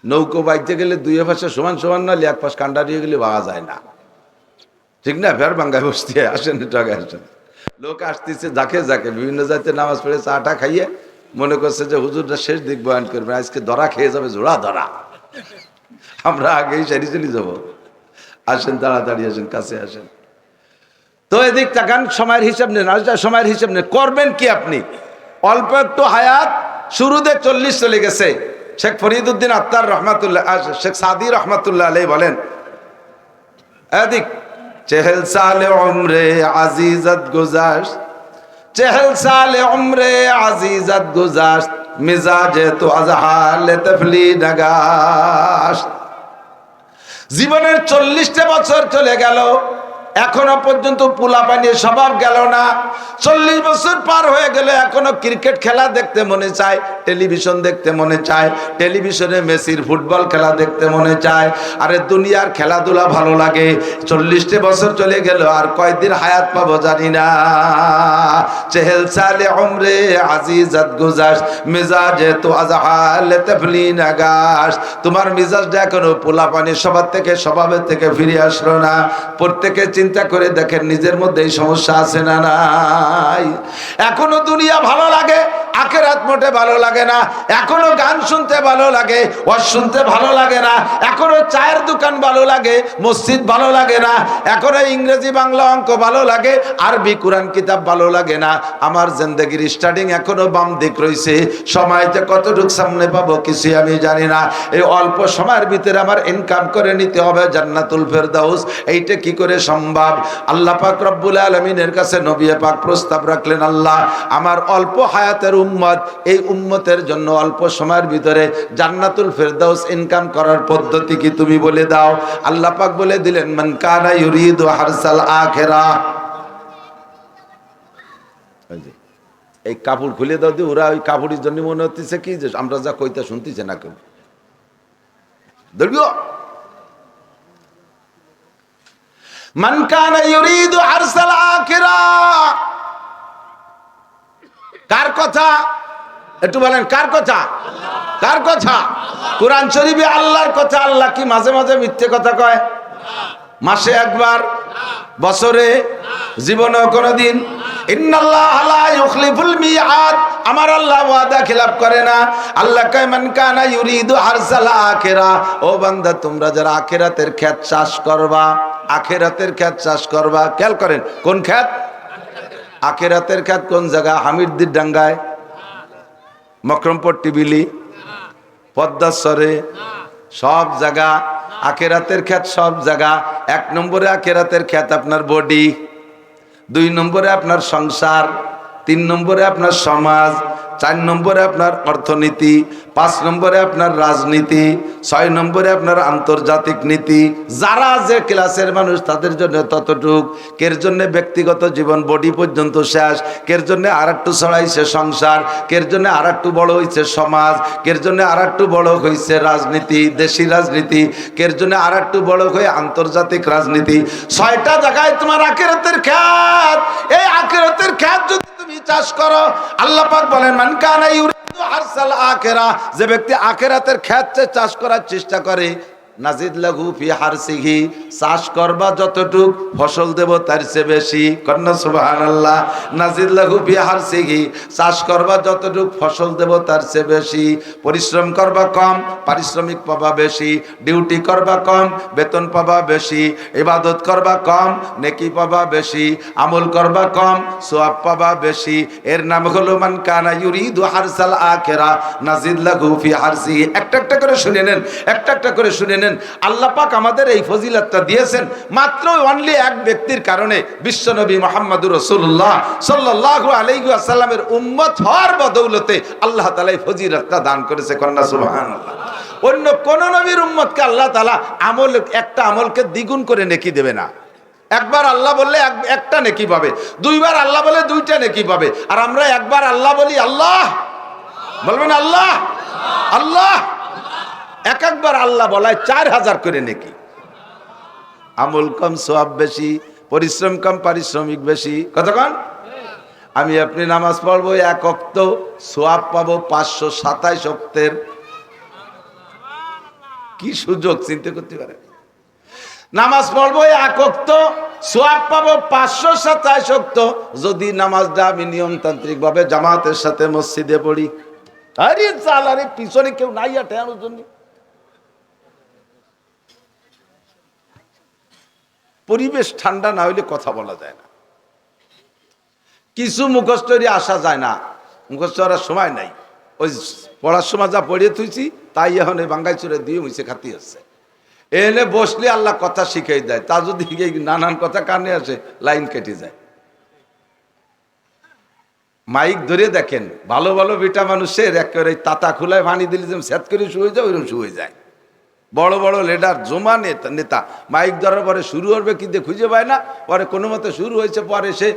নৌকো বাইতে গেলে দুই পাশে সমান সমান না, এক পাশ কান্ডা দিয়ে গেলে বাগা যায় না, ঠিক না? ফের বাঙ্গায় বসতে আসেন, একটু আগে আসেন। লোক আসতেছে যাকে যাকে, বিভিন্ন জাতের নামাজ পড়ে চাটা খাইয়ে মনে করছে যে হুজুরটা শেষ দিক বয়ান করবে, আজকে ধরা খেয়ে যাবে, জোড়া ধরা। আমরা আগেই সারি চলে যাবো। আসেন, তাড়াতাড়ি আসেন, কাছে আসেন। তো এদিক তাকান, সময়ের হিসাব নেন, সময়ের হিসাব নেন। করবেন কি আপনি? অল্প একটু হায়াত, শুরুতে 40 চলে গেছে। শেখ ফরিদউদ্দিন আত্তার রহমাতুল্লাহ, শেখ সাদি রহমাতুল্লাহ আলাইহি বলেন, এদিক 40 সালে উমরে আজিজত গুজাশত, 40 সালে উমরে আজিজত গুজাশত, মিজাজে তো আজহাল তফলি নগাশত। জীবনের 40টা বছর চলে গেল, এখনো পর্যন্ত পোলাপানির স্বভাব গেল না। 40 বছর পার হয়ে গেলে এখনো ক্রিকেট খেলা দেখতে মনে চায়, টেলিভিশন দেখতে মনে চায়, টেলিভিশনে মেসির ফুটবল খেলা দেখতে মনে চায়। আরে দুনিয়ার খেলাধুলা ভালো লাগে। 40টা বছর চলে গেল, আর কয়দিন হায়াত পাবো জানি না। 40 সালে উমরে আজিজত গুজাশত, মিজাজে তো আজহাল তফলি নগাশ। তোমার মিজাজটা এখনো পোলাপানির স্বভাবের থেকে ফিরে আসলো না। প্রত্যেকে চিন্তা করে দেখেন নিজের মধ্যে এই সমস্যা আছে না নাই? এখনো দুনিয়া ভালো লাগে, আখিরাত মোটে ভালো লাগে না। এখনো গান শুনতে ভালো লাগে, ওয়াজ শুনতে ভালো লাগে না। এখনো চায়ের দোকান ভালো লাগে, মসজিদ ভালো লাগে না। এখনো ইংরেজি বাংলা অঙ্ক ভালো লাগে, আরবি কোরআন কিতাব ভালো লাগে না। আমার জিন্দেগির স্টার্টিং এখনো বাম দিক রয়েছে। সময়তে কতটুকু সামনে পাবো কিছু আমি জানি না। এই অল্প সময়ের ভিতরে আমার ইনকাম করে নিতে হবে জান্নাতুল ফেরদাউস। এইটা কি করে সম্ভব? আল্লাহ পাক রব্বুল আলামিনের কাছে নবী পাক প্রস্তাব রাখলেন, আল্লাহ আমার অল্প হায়াতের উম্মত, এই উম্মতের জন্য অল্প সময়ের ভিতরে জান্নাতুল ফেরদাউস ইনকাম করার পদ্ধতি কি তুমি বলে দাও। আল্লাহ পাক বলে দিলেন, মান কানা ইউরিদু হারসাল আখিরাহ। এই কাপড় খুলে দাও দি, ওরা ওই কাপড়ের জন্য মনে হচ্ছে কি যে আমরা যা কইতা শুনতেছে না কেউ। ধরিও মান কানা ইউরিদু হারসাল আখিরাহ। কার কথা? একটু বলেন কার কথা? কার কথা? কোরআন শরীফে আল্লাহর কথা। আল্লাহ কি মাঝে মাঝে মিথ্যে কথা কয়? মাসে একবার, বছরে, জীবনে কোনোদিন। ইন্নাল্লাহা লা ইউখলিফুল মিআদ, আমার আল্লাহ ওয়াদা খিলাফ করে না। আল্লাহ কয় মান কানা ইউরিদু হারসাল আখিরা, ও বান্দা তোমরা যারা আখিরাতের ক্ষেত চাষ করবা, আখিরাতের ক্ষেত চাষ করবা, খেয়াল করেন কোন ক্ষেত? আখিরাতের ক্ষেত কোন জায়গা? হামিরদির ডাঙ্গায়, মকরমপট্টি বিলি, পদ্মাসরে, সব জায়গা আখিরাতের ক্ষেত, সব জায়গা। 1 নম্বরে আখিরাতের ক্ষেত আপনার বডি, 2 নম্বরে আপনার সংসার, 3 নম্বরে আপনার সমাজ, 4 নম্বরে আপনার অর্থনীতি, 5 নম্বরে আপনার রাজনীতি, 6 নম্বরে আপনার আন্তর্জাতিক নীতি। যারা যে ক্লাসের মানুষ তাদের জন্য ততটুক, কের জন্য ব্যক্তিগত জীবন বডি পর্যন্ত শেষ, কের জন্য আর একটু ছড়াইছে সংসার, কের জন্য আর একটু বড় হয়েছে সমাজ, কের জন্য আর একটু বড় হয়েছে রাজনীতি, দেশি রাজনীতি, কের জন্য আর একটু বড় হয়ে আন্তর্জাতিক রাজনীতি। 6টা জায়গায় তোমার আখিরাতের খ্যাত। এই আখিরাতের খ্যাত যদি তুমি চাষ করো, আল্লাহ পাক বলেন মান কানা ইউরিদু হারসাল আখিরা, যে ব্যক্তি আখিরাতের ক্ষেত্রে চাষ করার চেষ্টা করে, নাজিদ লাহু ফি হারসিহি, চাষ করবা যতটুক ফসল দেব তার চেয়ে বেশি। কন্যা সুবহানাল্লাহ। নাজিদ লাহু ফি হারসিহি, চাষ করবা যতটুক ফসল দেব তার চেয়ে বেশি। পরিশ্রম করবা কম, পারিশ্রমিক পাবা বেশি। ডিউটি করবা কম, বেতন পাবা বেশি। ইবাদত করবা কম, নেকি পাবা বেশি। আমল করবা কম, সওয়াব পাবা বেশি। এর নাম হলো মান কানা ইউরিদু হারসাল আখিরা নাজিদ লাহু ফি হারসিহি। একটা একটা করে শুনে নেন, একটা একটা করে শুনে নেন। আল্লাহ পাক আমাদের এই ফজিলতটা দিয়েছেন মাত্র অনলি এক ব্যক্তির কারণে, বিশ্বনবী মুহাম্মদুর রাসূলুল্লাহ সাল্লাল্লাহু আলাইহি ওয়াসাল্লামের উম্মত হওয়ার বদৌলতে আল্লাহ তাআলা এই ফজিলতটা দান করেছে। কন্যা সুবহানাল্লাহ। অন্য কোন নবীর উম্মতকে আল্লাহ তাআলা আমল, একটা আমলকে দ্বিগুণ করে নেকি দেবে না। একবার আল্লাহ বললে একটা নেকি পাবে, 2বার আল্লাহ বলে 2টা নেকি পাবে। আর আমরা একবার আল্লাহ বলি আল্লাহ, বলবেন আল্লাহ আল্লাহ, একবার আল্লাহ বলায় 4000 করে নেকি। আমল কম সওয়াব বেশি, পরিশ্রম কম পারিশ্রমিক বেশি। কতক্ষণ? আমি আপনি নামাজ পড়বো 1 ওয়াক্ত, সওয়াব পাবো 527 ওয়াক্তের। কি সুযোগ চিন্তা করতে পারে। নামাজ পড়বো 1 ওয়াক্ত, সওয়াব পাবো 527 ওয়াক্ত যদি নামাজটা আমি নিয়মতান্ত্রিক ভাবে জামাতের সাথে মসজিদে পড়ি। আরে চাল, আরে পিছনে কেউ নাই আটানোর জন্য। পরিবেশ ঠান্ডা না হইলে কথা বলা যায় না। কিছু মুখস্থরি আসা যায় না, মুখস্থ করার সময় নাই। ওই পড়ার সময় যা পড়িয়ে তুইছি তাই এখন এই বাঙ্গাই চুরে দিয়ে মুছে খাতি আসছে। এনে বসলে আল্লাহ কথা শিখাই দেয়, তা যদি নানান কথা কানে আসে লাইন কেটে যায়। মাইক ধরে দেখেন, ভালো ভালো বেটা মানুষের একেবারে তাতা খুলায় পানি দিলে যেমন স্যাত করে শুয়ে যায় ওইরকম শুয়ে যায়। বড় বড় লিডার জমা নেতা মাইক ধরার পরে শুরু হবে কিন্তু খুঁজে পায় না, পরে কোনো মতে শুরু হয়েছে, পরে সে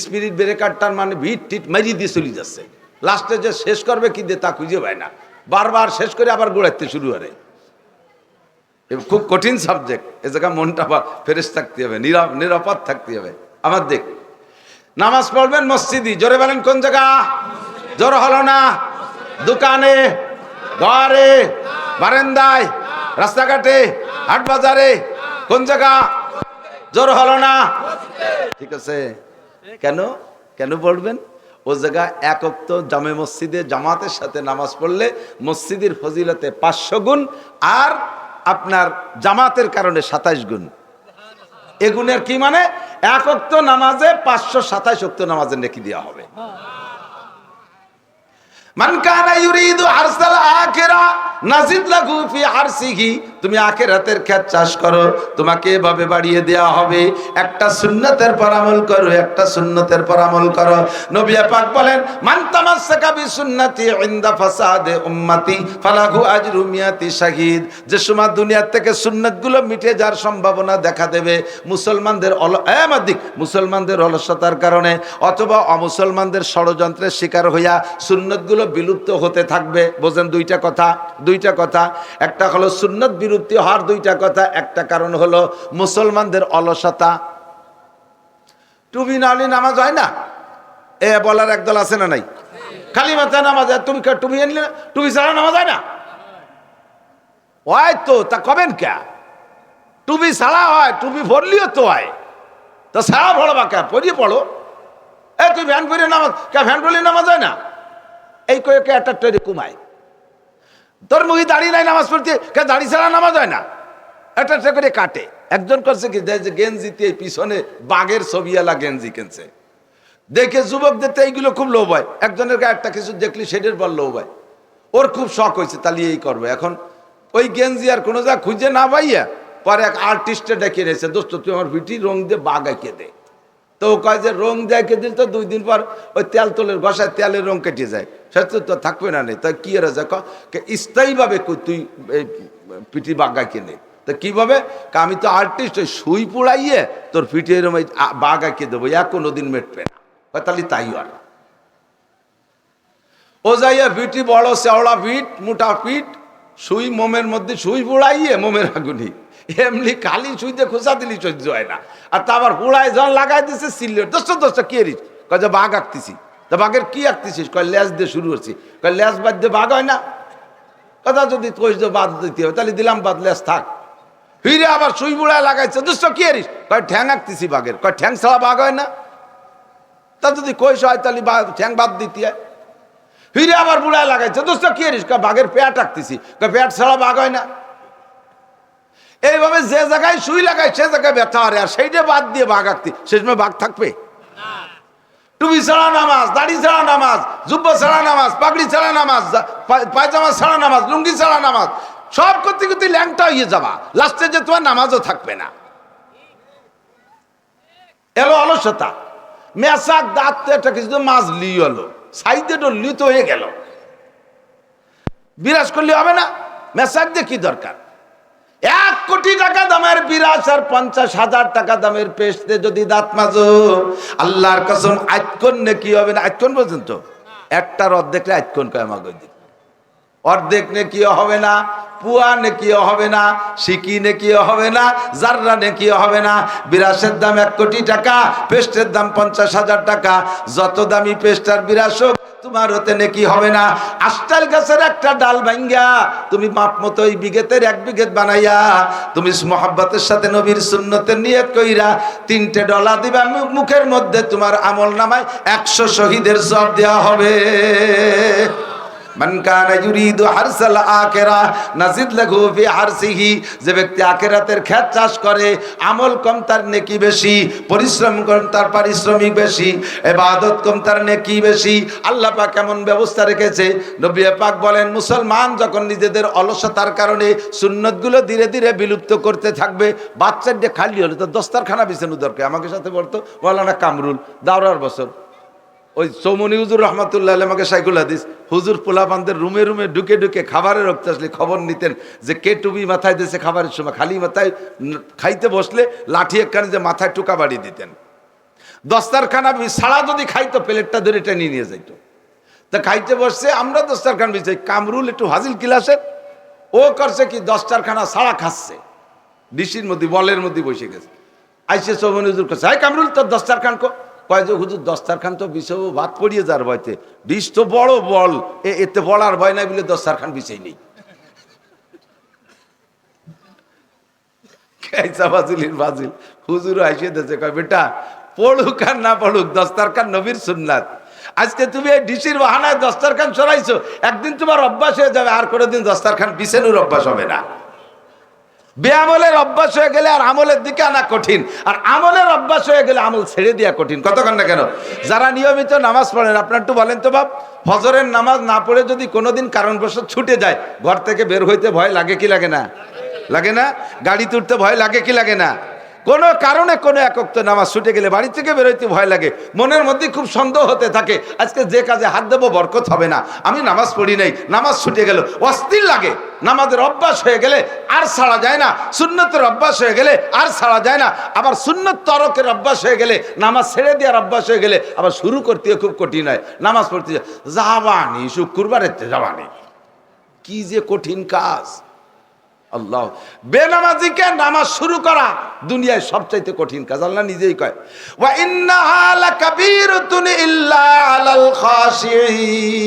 স্পিরিট ব্রেকারটার মানে ভিট টিট মারিয়ে দিয়ে চলে যাচ্ছে। লাস্টে যে শেষ করবে কিন্তু তা খুঁজে পায় না, বারবার শেষ করে আবার গোড়াইতে শুরু করে। খুব কঠিন সাবজেক্ট। এ জায়গায় মনটা ফ্রেশ থাকতে হবে, নিরাপদ থাকতে হবে। আমার দেখ, নামাজ পড়বেন মসজিদি, জোরে বলেন কোন জায়গা? জোর হলো না? দোকানে, ঘরে, বারান্দায়, রাস্তাঘাটে, হাট বাজারে, কোন জায়গা? জোর হলো না? ঠিক আছে। কেন কেন পড়বেন? ও জায়গা 1 ওয়াক্ত জামে মসজিদে জামাতের সাথে নামাজ পড়লে মসজিদের ফজিলতে 500 গুণ, আর আপনার জামাতের কারণে 27 গুণ। এগুণের কি মানে? 1 ওয়াক্ত নামাজে 527 ওয়াক্ত নামাজের নেকি দেওয়া হবে। মান কানা ইউরিদু হারসাল আখিরা নাজিদ লাহু ফি হারসিহি, তুমি আখিরাতের ক্ষেত চাষ করো, তোমাকে এভাবে বাড়িয়ে দেওয়া হবে। একটা সুন্নতের পর আমল করো, একটা সুন্নতের পর আমল করো। নবী পাক বলেন মান তামাসসাকা বিসুন্নতি ইনদা ফাসাদে উম্মতি ফালাহু আজরু মিয়াতি শাহিদ। যে সময় দুনিয়া থেকে সুন্নতগুলো মিটে যাওয়ার সম্ভাবনা দেখা দেবে মুসলমানদের মুসলমানদের অলসতার কারণে অথবা অমুসলমানদের ষড়যন্ত্রের শিকার হইয়া সুন্নতগুলো বিলুপ্ত হতে থাকবে। বোঝেন দুইটা কথা। একটা হলো সুন্নত বিলুপ্তি হওয়ার 2টা কথা। একটা কারণ হলো মুসলমানদের অলসতা। টুপি না হলে নামাজ হয় না, এ বলার একদল আছে না নাই? খালি মাথায় নামাজ হয়, তুমি টুপি আনলে না, টুপি ছাড়া নামাজ হয় না? হয় তো, তা কবেন কে? টুপি ছাড়া হয়, টুপি ভরলিও তো হয়, তা ছাড়া পড়ো বা কে? পড়িয়ে পড়ো। এ তুই ভ্যান করে নামাজ, কে ভ্যান করলে নামাজ হয় না? এই কয়ে কে একটা তৈরি কুমায়, তোর মুখে দাঁড়িয়ে নাই নামাজ পড়তে, কে দাড়ি ছাড়া নামাজ হয় না, একটা করে কাটে। একজন করছে কি, গেঞ্জিতে পিছনে বাঘের ছবিওয়ালা গেঞ্জি কিনছে, দেখে যুবকদের তো এইগুলো খুব লোভ হয়, একজনের গায়ে একটা কিছু দেখলি সেটার পর লোভ হয়, ওর খুব শখ হয়েছে, তাহলে এই করবে। এখন ওই গেঞ্জি আর কোনো যা খুঁজে না পাইয়া পরে এক আর্টিস্টে ডেকে নিয়েছে, দোস্ত তুই আমার ভিটি রং দিয়ে বাঘ এঁকে দে। তো ও কয় যে রং দিয়ে এঁকে দিল তো 2 দিন পর ওই তেল তোলের ঘষায় তেলের রং কেটে যায়, সেটা তো থাকবে না নেই। তাই কি এর স্থায়ীভাবে তুই এই পিটি বাঘ এঁকে নে। তা কীভাবে? আমি তো আর্টিস্ট, ওই সুই পুড়াইয়ে তোর পিঠে এরম ওই বাঘ এঁকে দেবো, কোনোদিন মেটবে না। তাহলে তাই আর ও যাইয়া পিটি বড় শেওড়া পিঠ, মোটা পিঠ, সুই মোমের মধ্যে সুই পুড়াইয়ে মোমের আগুনি, এমনি খালি সুইতে খোঁচা দিলি সহ্য হয় না। আর তা আবার পুড়ায় যখন লাগাই দিচ্ছে সিলেট, দোস্ত কি এরিস? কয় যে বাঘ আঁকতেছি। তা বাঘের কি আঁকতেছিস? কয় ল্যাস দিয়ে শুরু করছি। কয় ল্যাস বাদ দিয়ে বাঘ হয় না? কথা যদি কইস বাদ দিতে হবে, তাহলে দিলাম বাদ, ল্যাস থাক। ফিরে আবার সুই পুড়ায় লাগাইছে, দোস্ত কি এরিস? কয় ঠ্যাং আঁকতেছি বাঘের। কয় ঠ্যাং ছাড়া বাঘ হয় না? তা যদি কইস হয় তাহলে ঠ্যাং বাদ দিতে হয়। ফিরে আবার বুড়ায় লাগাইছে, দোস্ত কি এরিস? কয় বাঘের পেট আঁকতেছি। কয় পেট ছাড়া বাঘ হয় না? এইভাবে যে জায়গায় সুই লাগায় সে জায়গায় ব্যথা হারে, আর সেইটা বাদ দিয়ে বাঘ আঁকতি, সে সময় বাঘ থাকবে? টুপি ছাড়া নামাজ, দাড়ি ছাড়া নামাজ, জুব্বা ছাড়া নামাজ, পাগড়ি ছাড়া নামাজ, পায়জামা ছাড়া নামাজ, লুঙ্গি ছাড়া নামাজ, সব করতে করতে ল্যাংটা হয়ে যাবা, লাস্টে যে তোমার নামাজও থাকবে না। এলো অলসতা, মেসাক দাঁত একটা কিছু মাছ লি হলো, সাইডে ডলি তো হয়ে গেল, বিরাজ করলে হবে না? মেসাক দিয়ে কি দরকার? 1 কোটি টাকা দামের বিরাজ আর 50,000 টাকা দামের পেস্টে যদি দাঁত মাজো, আল্লাহর কসম আইকন নেকি হবে না। আইকন পর্যন্ত একটার অর্ধেক আইকন কয় আমাকে দিন, অর্ধেক নেকিও হবে না, পুয়া নেকিও হবে না, সিকি নেকিও হবে না, জাররা নেকিও হবে না। বিরাসের দাম 1 কোটি টাকা, পেস্টের দাম 50,000 টাকা। যত দামি পেস্ট আর বিরাস হোক, তোমার হতে নেকি হবে না। আষ্টাল গাছের একটা ডাল ভাঙ্গা তুমি মাপ মতো ওই বিঘেতের 1 বিঘেত বানাইয়া তুমি মোহাব্বতের সাথে নবীর সুন্নতের নিয়ত কইরা 3টে ডলা দিবা মুখের মধ্যে, তোমার আমল নামায় 100 শহীদের সওয়াব দেওয়া হবে। মান কানা ইউরিদু হারসাল আখিরাহ নাজিদ লাহু ফি হারসিহি, যে ব্যক্তি আখিরাতের ক্ষেত চাষ করে, আমল কম তার নেকি বেশি, পরিশ্রম কম তার পারিশ্রমিক বেশি, ইবাদত কম তার নেকি বেশি। আল্লাহ পাক কেমন ব্যবস্থা রেখেছে। নবী পাক বলেন, মুসলমান যখন নিজেদের অলসতার কারণে সুন্নতগুলো ধীরে ধীরে বিলুপ্ত করতে থাকবে, বাচ্চাদের খালি হলে তো দস্তারখানা বিছানো দরকার। আমাকে সাথে বলতো মাওলানা কামরুল দাওরার বছর, ওই চৌমনি হুজুর রহমাতুল্লাহ আমাকে সাইকুল হাদিস, হুজুর পোলাপানদের রুমে রুমে ঢুকে ঢুকে খাবারের রক্ত আসলে খবর নিতেন যে কে টুপি মাথায় দিয়েছে খাবারের সময়। খালি মাথায় খাইতে বসলে লাঠি একখানে যে মাথায় টুকা বাড়িয়ে দিতেন। দস্তারখানা ছাড়া যদি খাইতো প্লেটটা ধরে টেনে নিয়ে যাইত। তা খাইতে বসছে, আমরা দস্তারখান বিছাই, কামরুল একটু হাজিল ক্লাসের, ও করছে কি দস্তারখানা ছাড়া খাচ্ছে, ডিসির মধ্যে বলের মধ্যে বসে গেছে। আইসে চৌমনি হুজুর করছে, হাই কামরুল তোর দস্তারখান কো? কয় যে হুজুর দস্তারখান তো বিছাব ভাত পড়িয়ে যার ভয়তে, ডিশ তো বড় বল, এতে বলার ভয় নাই বলে দস্তারখান বিছাই নেই। বাজিল হুজুর আইসে দিয়েছে, কয় বেটা পড়ুক আর না পড়ুক দস্তারখান নবীর সুন্নাত। আজকে তুমি এই ডিসির বাহানায় দস্তারখান সরাইছো, একদিন তোমার অভ্যাস হয়ে যাবে, আর কোনোদিন দস্তারখান বিছানোর অভ্যাস হবে না। বেআমলের অভ্যাস হয়ে গেলে আর আমলের দিকে আনা কঠিন, আর আমলের অভ্যাস হয়ে গেলে আমল ছেড়ে দেওয়া কঠিন। কতক্ষণ না কেন? যারা নিয়মিত নামাজ পড়েন, আপনার একটু বলেন তো বাপ, ফজরের নামাজ না পড়ে যদি কোনোদিন কারণবশত ছুটে যায়, ঘর থেকে বের হইতে ভয় লাগে কি লাগে না? লাগে না? গাড়ি তুলতে ভয় লাগে কি লাগে না? কোনো কারণে কোনো এক ওয়াক্ত নামাজ ছুটে গেলে বাড়ি থেকে বেরোইতে ভয় লাগে, মনের মধ্যে খুব সন্দেহ হতে থাকে, আজকে যে কাজে হাত দেবো বরকত হবে না, আমি নামাজ পড়ি নাই, নামাজ ছুটে গেল, অস্থির লাগে। নামাজের অভ্যাস হয়ে গেলে আর ছাড়া যায় না, সুন্নতের অভ্যাস হয়ে গেলে আর ছাড়া যায় না, আবার সুন্নত তরকের অভ্যাস হয়ে গেলে, নামাজ ছেড়ে দেওয়ার অভ্যাস হয়ে গেলে আবার শুরু করতে খুব কঠিন হয়। নামাজ পড়তে যাবানি, শুক্রবারের যাবানি, কি যে কঠিন কাজ। আল্লাহ, বেনামাজিকে নামাজ শুরু করা দুনিয়ায় সবচাইতে কঠিন কাজ। আল্লাহ নিজেই কয়, ওয়া ইন্নাহা লাকাবীরাতুন ইল্লা আলাল খাশিঈন,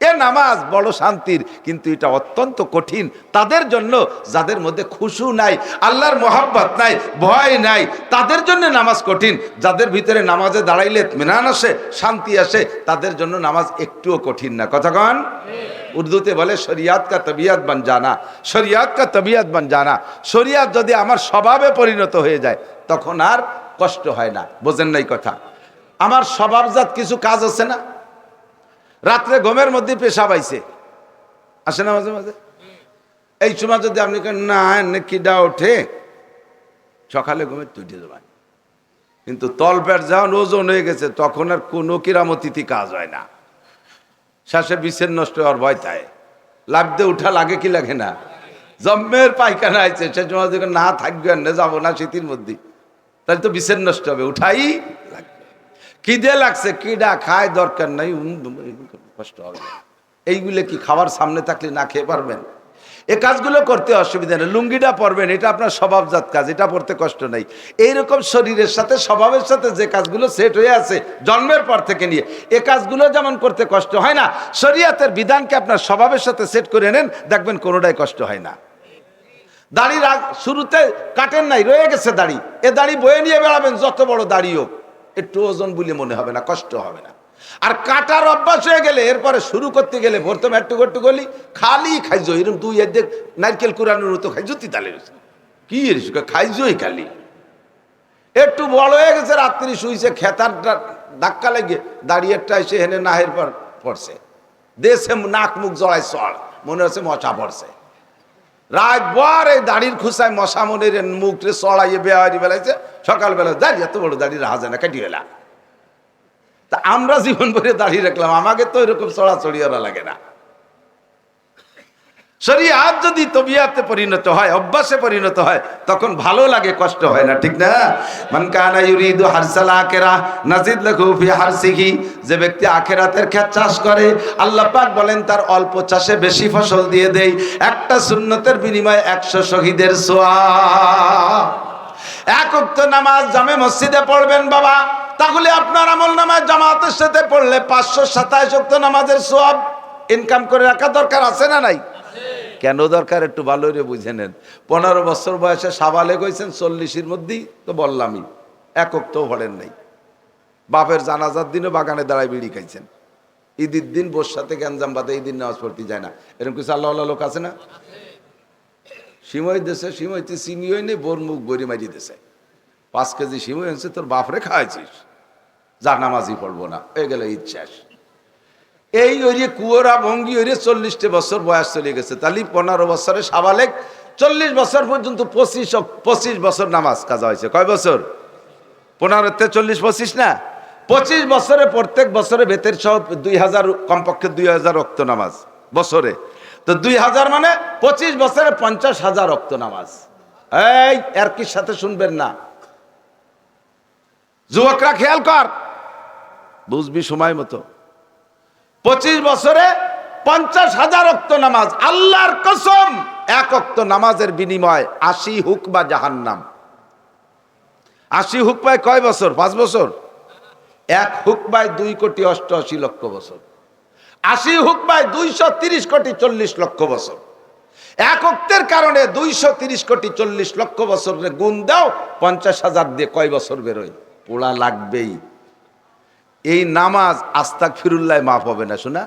এ নামাজ বড় শান্তির, কিন্তু এটা অত্যন্ত কঠিন তাদের জন্য যাদের মধ্যে খুশু নাই, আল্লাহর মোহাব্বত নাই, ভয় নাই, তাদের জন্য নামাজ কঠিন। যাদের ভিতরে নামাজে দাঁড়াইলে ইতমিনান আসে, শান্তি আসে, তাদের জন্য নামাজ একটুও কঠিন না। কথা কন? উর্দুতে বলে শরিয়াত কা তবিয়ত বান জানা, শরিয়াত কা তবিয়ত বান জানা। শরিয়াত যদি আমার স্বভাবে পরিণত হয়ে যায় তখন আর কষ্ট হয় না। বোঝেন নাই কথা? আমার স্বভাবজাত কিছু কাজ আছে না, রাত্রে ঘুমের মধ্যে পেশাব আইছে, আসে না মাঝে মাঝে? এই সময় যদি আপনি না কিডা ওঠে, সকালে ঘুমে তুটে যাবেন, কিন্তু তলপেট যখন ওজন হয়ে গেছে তখন আর কোনো কিরামতিথি কাজ হয় না। শ্বাসে বিছের নষ্ট হওয়ার ভয় থাকে, লাভ দিয়ে উঠা লাগে কি লাগে না? জম্মের পায়খানা আছে, সে সময় যখন না থাকবে না যাবো না শীতের মধ্যে, তাহলে তো বিছের নষ্ট হবে, উঠাই লাগবে। খিদে লাগছে, কিডা খায় দরকার নাই, কষ্ট হবে। এইগুলো কি খাবার সামনে থাকলে না খেয়ে পারবেন? এ কাজগুলো করতে অসুবিধা নেই। লুঙ্গিটা পরবেন, এটা আপনার স্বভাবজাত কাজ, এটা পড়তে কষ্ট নেই। এইরকম শরীরের সাথে স্বভাবের সাথে যে কাজগুলো সেট হয়ে আছে জন্মের পর থেকে নিয়ে, এ কাজগুলো যেমন করতে কষ্ট হয় না, শরীয়তের বিধানকে আপনার স্বভাবের সাথে সেট করে নেন, দেখবেন কোনোটাই কষ্ট হয় না। দাড়ি শুরুতে কাটেন নাই, রয়ে গেছে দাড়ি, এ দাড়ি বয়ে নিয়ে বেড়াবেন, যত বড় দাড়ি হোক, একটু ওজন বলে মনে হবে না, কষ্ট হবে না। আর কাটার অভ্যাস হয়ে গেলে এরপরে শুরু করতে গেলে প্রথমে একটু গলি খালি খাইজো, এরকম দুই দেখ নারকেল কুরানোর মতো খাইজো, তিতালে কি খাইজোই খালি। একটু বড় হয়ে গেছে, রাত্রি শুইছে, খেতার ধাক্কা লেগে দাঁড়িয়েটা এসে হেনে নাহের পর পড়ছে, দেশে নাক মুখ জড়ায় চড়, মনে হচ্ছে মশা পড়ছে। রাত বর এই দাড়ির খুসায় মশা মনের মুখে চড়াইয়ে বেহারি বেলাইছে, সকালবেলা দাঁড়িয়ে এত বড় দাড়ি রাহা যায় না, কাটিয়ে গেলা। তা আমরা জীবন ভরে দাঁড়িয়ে রাখলাম, আমাকে তো এরকম চড়াচড়ি ওরা লাগে না। শরীয়ত যদি তবিয়াতে পরিণত হয়, অভ্যাসে পরিণত হয়, তখন ভালো লাগে, কষ্ট হয় না, ঠিক না? মান কানা ইউরিদু হারসাল আখিরাহ নাজিদ লাহু ফি হারসিহি, যে ব্যক্তি আখিরাতের ক্ষেত চাষ করে, আল্লাহ পাক বলেন তার অল্প চাষে বেশি ফসল দিয়ে দেই, একটা সুন্নতের বিনিময়ে 100 শহীদের সওয়াব। এক ওয়াক্ত নামাজ জামে মসজিদে পড়বেন বাবা, তাহলে আপনার আমলনামায় জামাতের সাথে পড়লে 527 ওয়াক্ত নামাজের সওয়াব ইনকাম করে রাখা দরকার, আছে না নাই? কেন দরকার একটু ভালো করে বুঝে নেন। 15 বছর বয়সে সাবালেগ হয়েছেন, 40-এর মধ্যেই তো বললামই, এক ওয়াক্তও পড়েন নাই। বাপের জানাজার দিনও বাগানে দাঁড়ায় বিড়ি খাইছেন, ঈদের দিন বোর সাথে গ্যাঞ্জাম বাদে এই দিন নামাজ পড়তে যায় না, এরকম কিছু আল্লাহ লোক আছে না? সিমই দেশে, সিমইতে চিনি হই নেই, বোর মুখ বড়ি মারি দেশে, 5 কেজি সিমই আনছে, তোর বাপরে খাওয়াইছিস, যা নামাজই পড়বো না, হয়ে গেল ঈদ শেষ। এই ওইরে কুয়োরা ভঙ্গি ওইরে 40 বছর বয়স চলে গেছে, তাহলে 15 বছরে সাবালেগ, 40 বছর পর্যন্ত 25 বছর নামাজ কাজা হয়েছে। কয় বছর? 15 40 25 না, 25 বছরে প্রত্যেক বছরে বেতের সহ 2000, কমপক্ষে 2000 ওয়াক্ত নামাজ বছরে। তো 2000 মানে 25 বছরে 50,000 ওয়াক্ত নামাজ। এই আর কি সাথে শুনবেন না, যুবকরা খেয়াল কর, বুঝবি সময় মতো। 25 বছরে 50,000 ওয়াক্ত নামাজ, আল্লাহর কসম, এক ওয়াক্ত নামাজের বিনিময় 80 হুকবা জাহান্নাম। 80 হুকবায় কয় বছর? 5 বছর। এক হুকবায় 2,88,00,000 বছর। 80 হুকবায় 230 কোটি 40 লক্ষ বছর। এক ওয়াক্তের কারণে 230 কোটি 40 লক্ষ বছরের গুণ দাও, 50,000 দিয়ে কয় বছর বেরোয়? পোড়া লাগবেই। এই নামাজ আস্তাগফিরুল্লাহ মাফ হবে না, শোনা?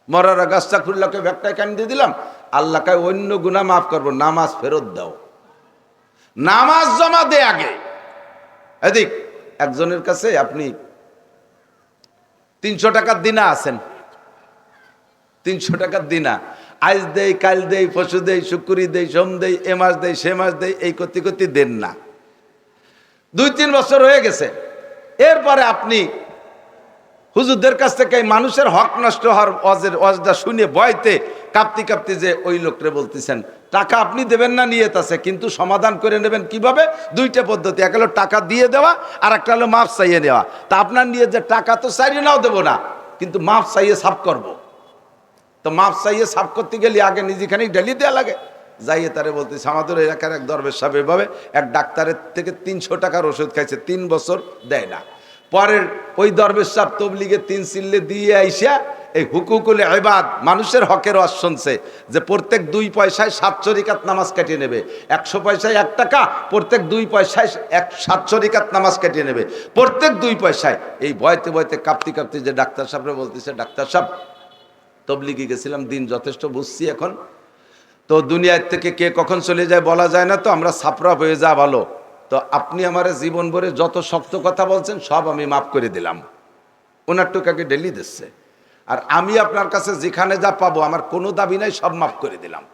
মরার আগে আস্তাগফিরুল্লাহকে ব্যাখ্যায় কান দিয়ে দিলাম, আল্লাহকে অন্য গুনাহ মাফ করবো, নামাজ ফেরত দাও, নামাজ জমা দে আগে। এদিক একজনের কাছে আপনি 300 টাকার দিনা আছেন, 300 টাকার দিনা, আজ দেই, কাল দেই, পশু দেই, শুক্রি দেই, সোম দেই, এ মাস দেই, সে মাস দেই, এই করতে করতে দেন না, 2-3 বছর হয়ে গেছে। এরপরে আপনি হুজুরদের কাছ থেকে মানুষের হক নষ্ট হওয়ার ওয়াজটা শুনে ভয়তে কাঁপতে কাঁপতে যে ওই লোকরে বলতেছেন, টাকা আপনি দেবেন না, নিয়ত আছে, কিন্তু সমাধান করে নেবেন কিভাবে? 2টা পদ্ধতি, এক হলো টাকা দিয়ে দেওয়া, আর একটা হলো মাফ চাইয়ে নেওয়া। তা আপনার নিয়ে যে টাকা তো চাইয়ে নাও দেবো না, কিন্তু মাফ চাইয়ে সাফ করব। তো মাফ চাইয়ে সাফ করতে গেলে আগে নিজেখানেই ডেলি দেওয়া লাগে। যাইয়ে তারে বলতেছে, আমাদের এলাকার এক দরবেশ সাহেব এভাবে এক ডাক্তারের থেকে 300 টাকার ওষুধ খাইছে, 3 বছর দেয় না, পরের ওই দরবেশ সাহেব তবলিগে 3 সিল্লে দিয়ে আইসা এই হুকুকুল ইবাদ মানুষের হকের ওয়াজ শুনছে যে প্রত্যেক 2 পয়সায় 7 রাকাত নামাজ কাটিয়ে নেবে, 100 পয়সায় 1 টাকা, প্রত্যেক 2 পয়সায় 7 রাকাত নামাজ কাটিয়ে নেবে, প্রত্যেক 2 পয়সায়। এই বয়তে বয়তে কাঁপতে কাঁপতে যে ডাক্তার সাহেবরা বলতেছে, ডাক্তার সাহেব তবলিগে গেছিলাম, দিন যথেষ্ট বুঝছি, এখন তো দুনিয়ার থেকে কে কখন চলে যায় বলা যায় না, তো আমরা ছাপরা হয়ে যা ভালো, তো আপনি আমার জীবন ভরে যত শক্ত কথা বলছেন সব আমি মাফ করে দিলাম। ওনার টুকাকে ডেলি দিচ্ছে, আর আমি আপনার কাছে যেখানে যা পাবো আমার কোনো দাবি নাই, সব মাফ করে দিলাম,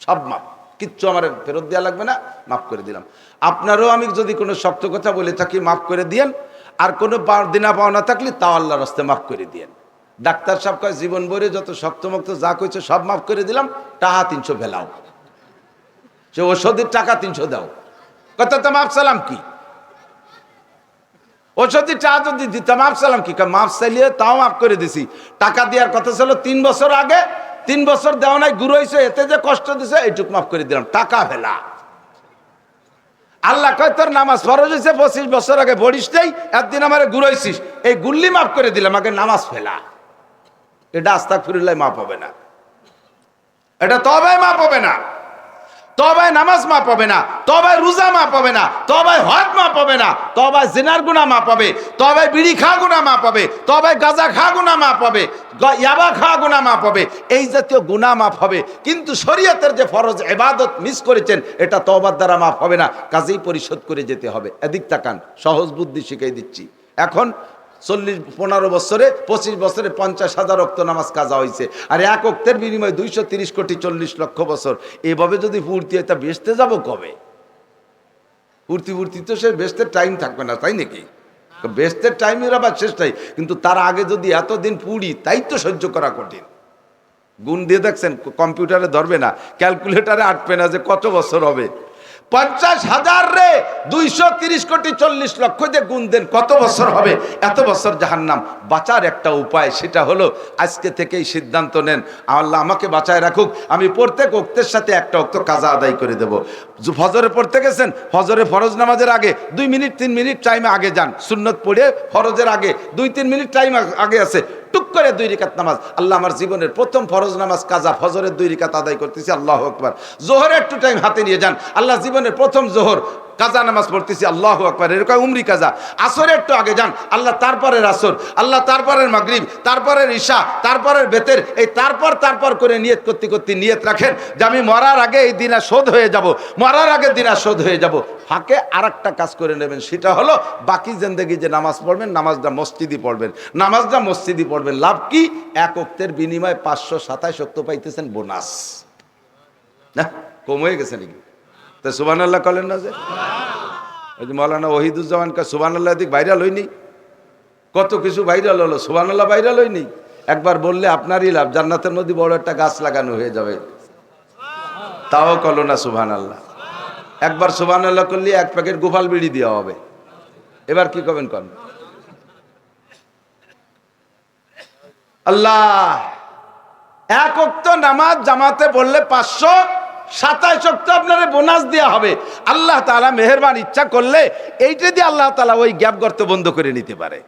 সব মাফ, কিচ্ছু আমার ফেরত দেওয়া লাগবে না, মাফ করে দিলাম। আপনারও আমি যদি কোনো শক্ত কথা বলে থাকি মাফ করে দিয়েন, আর কোনো দিনা পাওনা থাকলে তাও আল্লাহর রাস্তায় মাফ করে দিয়েন। ডাক্তার সাহেব কয় জীবন ভরে যত শক্তমক্ত যা কইছে সব মাফ করে দিলাম, টাকা 300 ফেলাও, সে ওষুধের টাকা 300 দাও। কথা তো মাফ সালাম কি, ওষুধের টাকা যদি দিতাম মাফ সালাম কি, মাফ চাইলে তাও মাফ করে দিছি। টাকা দেওয়ার কথা ছিল 3 বছর আগে, 3 বছর দেওয়া নাই, গুরু হয়েছে, এতে যে কষ্ট দিছে এইটুক মাফ করে দিলাম, টাকা ফেলা। আল্লাহ কয় তোর নামাজ ফরজ হয়েছে 25 বছর আগে পড়িস নাই, একদিন আমার গুরু হয়েছিস, এই গুল্লি মাফ করে দিলাম, আগে নামাজ ফেলা। এটা আস্তাগফিরুল্লাহ মাফ হবে না, এটা তওবায় মাফ হবে না, তওবায় নামাজ মাফ হবে না, তওবায় রোজা মাফ হবে না, তওবায় হজ মাফ হবে না, তওবায় জিনার গুনাহ মাফ হবে, তওবায় বিড়ি খাওয়া গুনাহ মাফ হবে, তওবায় গাঁজা খাওয়া গুনাহ মাফ হবে, ইয়াবা খাওয়া গুনাহ মাফ হবে, এই জাতীয় গুনাহ মাফ হবে। কিন্তু শরীয়তের যে ফরজ ইবাদত মিস করেছেন এটা তওবার দ্বারা মাফ হবে না, কাজেই পরিশোধ করে যেতে হবে। এদিক তাকান, সহজ বুদ্ধি শিখিয়ে দিচ্ছি। এখন 15 বছরে 25 বছরে 50,000 ওয়াক্ত নামাজ কাজা হয়েছে, আর এক ওয়াক্তের বিনিময়ে 230 কোটি 40 লক্ষ বছর। এভাবে যদি পূর্তি হয় তা বেচতে যাব কবে? পূর্তি তো সে বেচতে টাইম থাকবে না, তাই নাকি? বেচতের টাইমের আবার শেষটাই, কিন্তু তার আগে যদি এতদিন পুড়ি তাই তো সহ্য করা কঠিন। গুণ দিয়ে দেখছেন, কম্পিউটারে ধরবে না, ক্যালকুলেটারে আটবে না যে কত বছর হবে। 50,000 রে 230 কোটি 40 লক্ষ দিয়ে গুণ দেন, কত বছর হবে? এত বছর জাহান্নাম। বাঁচার একটা উপায়, সেটা হলো আজকে থেকেই সিদ্ধান্ত নেন, আল্লাহ আমাকে বাঁচায় রাখুক, আমি প্রত্যেক ওক্তের সাথে একটা ওক্ত কাজা আদায় করে দেব। ফজরে পড়তে গেছেন, ফজরে ফরজ নামাজের আগে 2 মিনিট 3 মিনিট টাইমে আগে যান, সুন্নত পড়ে ফরজের আগে 2-3 মিনিট টাইম আগে আছে, টুক করে 2 রাকাত নামাজ, আল্লাহ আমার জীবনের প্রথম ফরজ নামাজ কাজা, ফজরের 2 রাকাত আদায় করতেছি, আল্লাহু আকবার। জোহরে একটু টাইম হাতে নিয়ে যান, আল্লাহ জীবনের প্রথম জোহর কাজা নামাজ পড়তেছি, আল্লাহু আকবার, এরকম উমরি কাজা। আসরে একটু আগে যান, আল্লাহ তারপরের আসর, আল্লাহ তারপরের মাগরিব, তারপরের ঈশা, তারপরের বেতের, এই তারপর করে নিয়ত করতে করতে নিয়ত রাখেন যে আমি মরার আগে এই দিনা শোধ হয়ে যাব, মরার আগে দিনা শোধ হয়ে যাব। ফাঁকে আর একটা কাজ করে নেবেন, সেটা হলো বাকি জিন্দেগি যে নামাজ পড়বেন, নামাজটা মসজিদই পড়বেন, নামাজটা মসজিদই পড়বেন। লাভ কি? এক ওক্তের বিনিময়ে 527 ওক্ত পাইতেছেন বোনাস। না কম হয়ে গেছে নাকি? তো সুবহানাল্লাহ বলেন না, যে ওই যে মৌলানা ওহিদুজ্জামান কা সুবহানাল্লাহ দিক ভাইরাল হয়নি, কত কিছু ভাইরাল হলো, সুবহানাল্লাহ ভাইরাল হয়নি। একবার বললে আপনারই লাভ, জান্নাতের মধ্যে বড় একটা গাছ লাগানো হয়ে যাবে, তাও কলো না সুবহানাল্লাহ। একবার সুবহানাল্লাহ করলে 1 প্যাকেট গোপাল বিড়ি দেওয়া হবে। এবার কি করবেন কোন? আল্লাহ, এক ওয়াক্ত নামাজ জামাতে পড়লে 527 ওয়াক্ত আপনারে বোনাস দেওয়া হবে। আল্লাহ তাআলা মেহেরবান, ইচ্ছা করলে এইটা দিয়ে আল্লাহ তাআলা ওই গ্যাপ গর্ত বন্ধ করে নিতে পারে।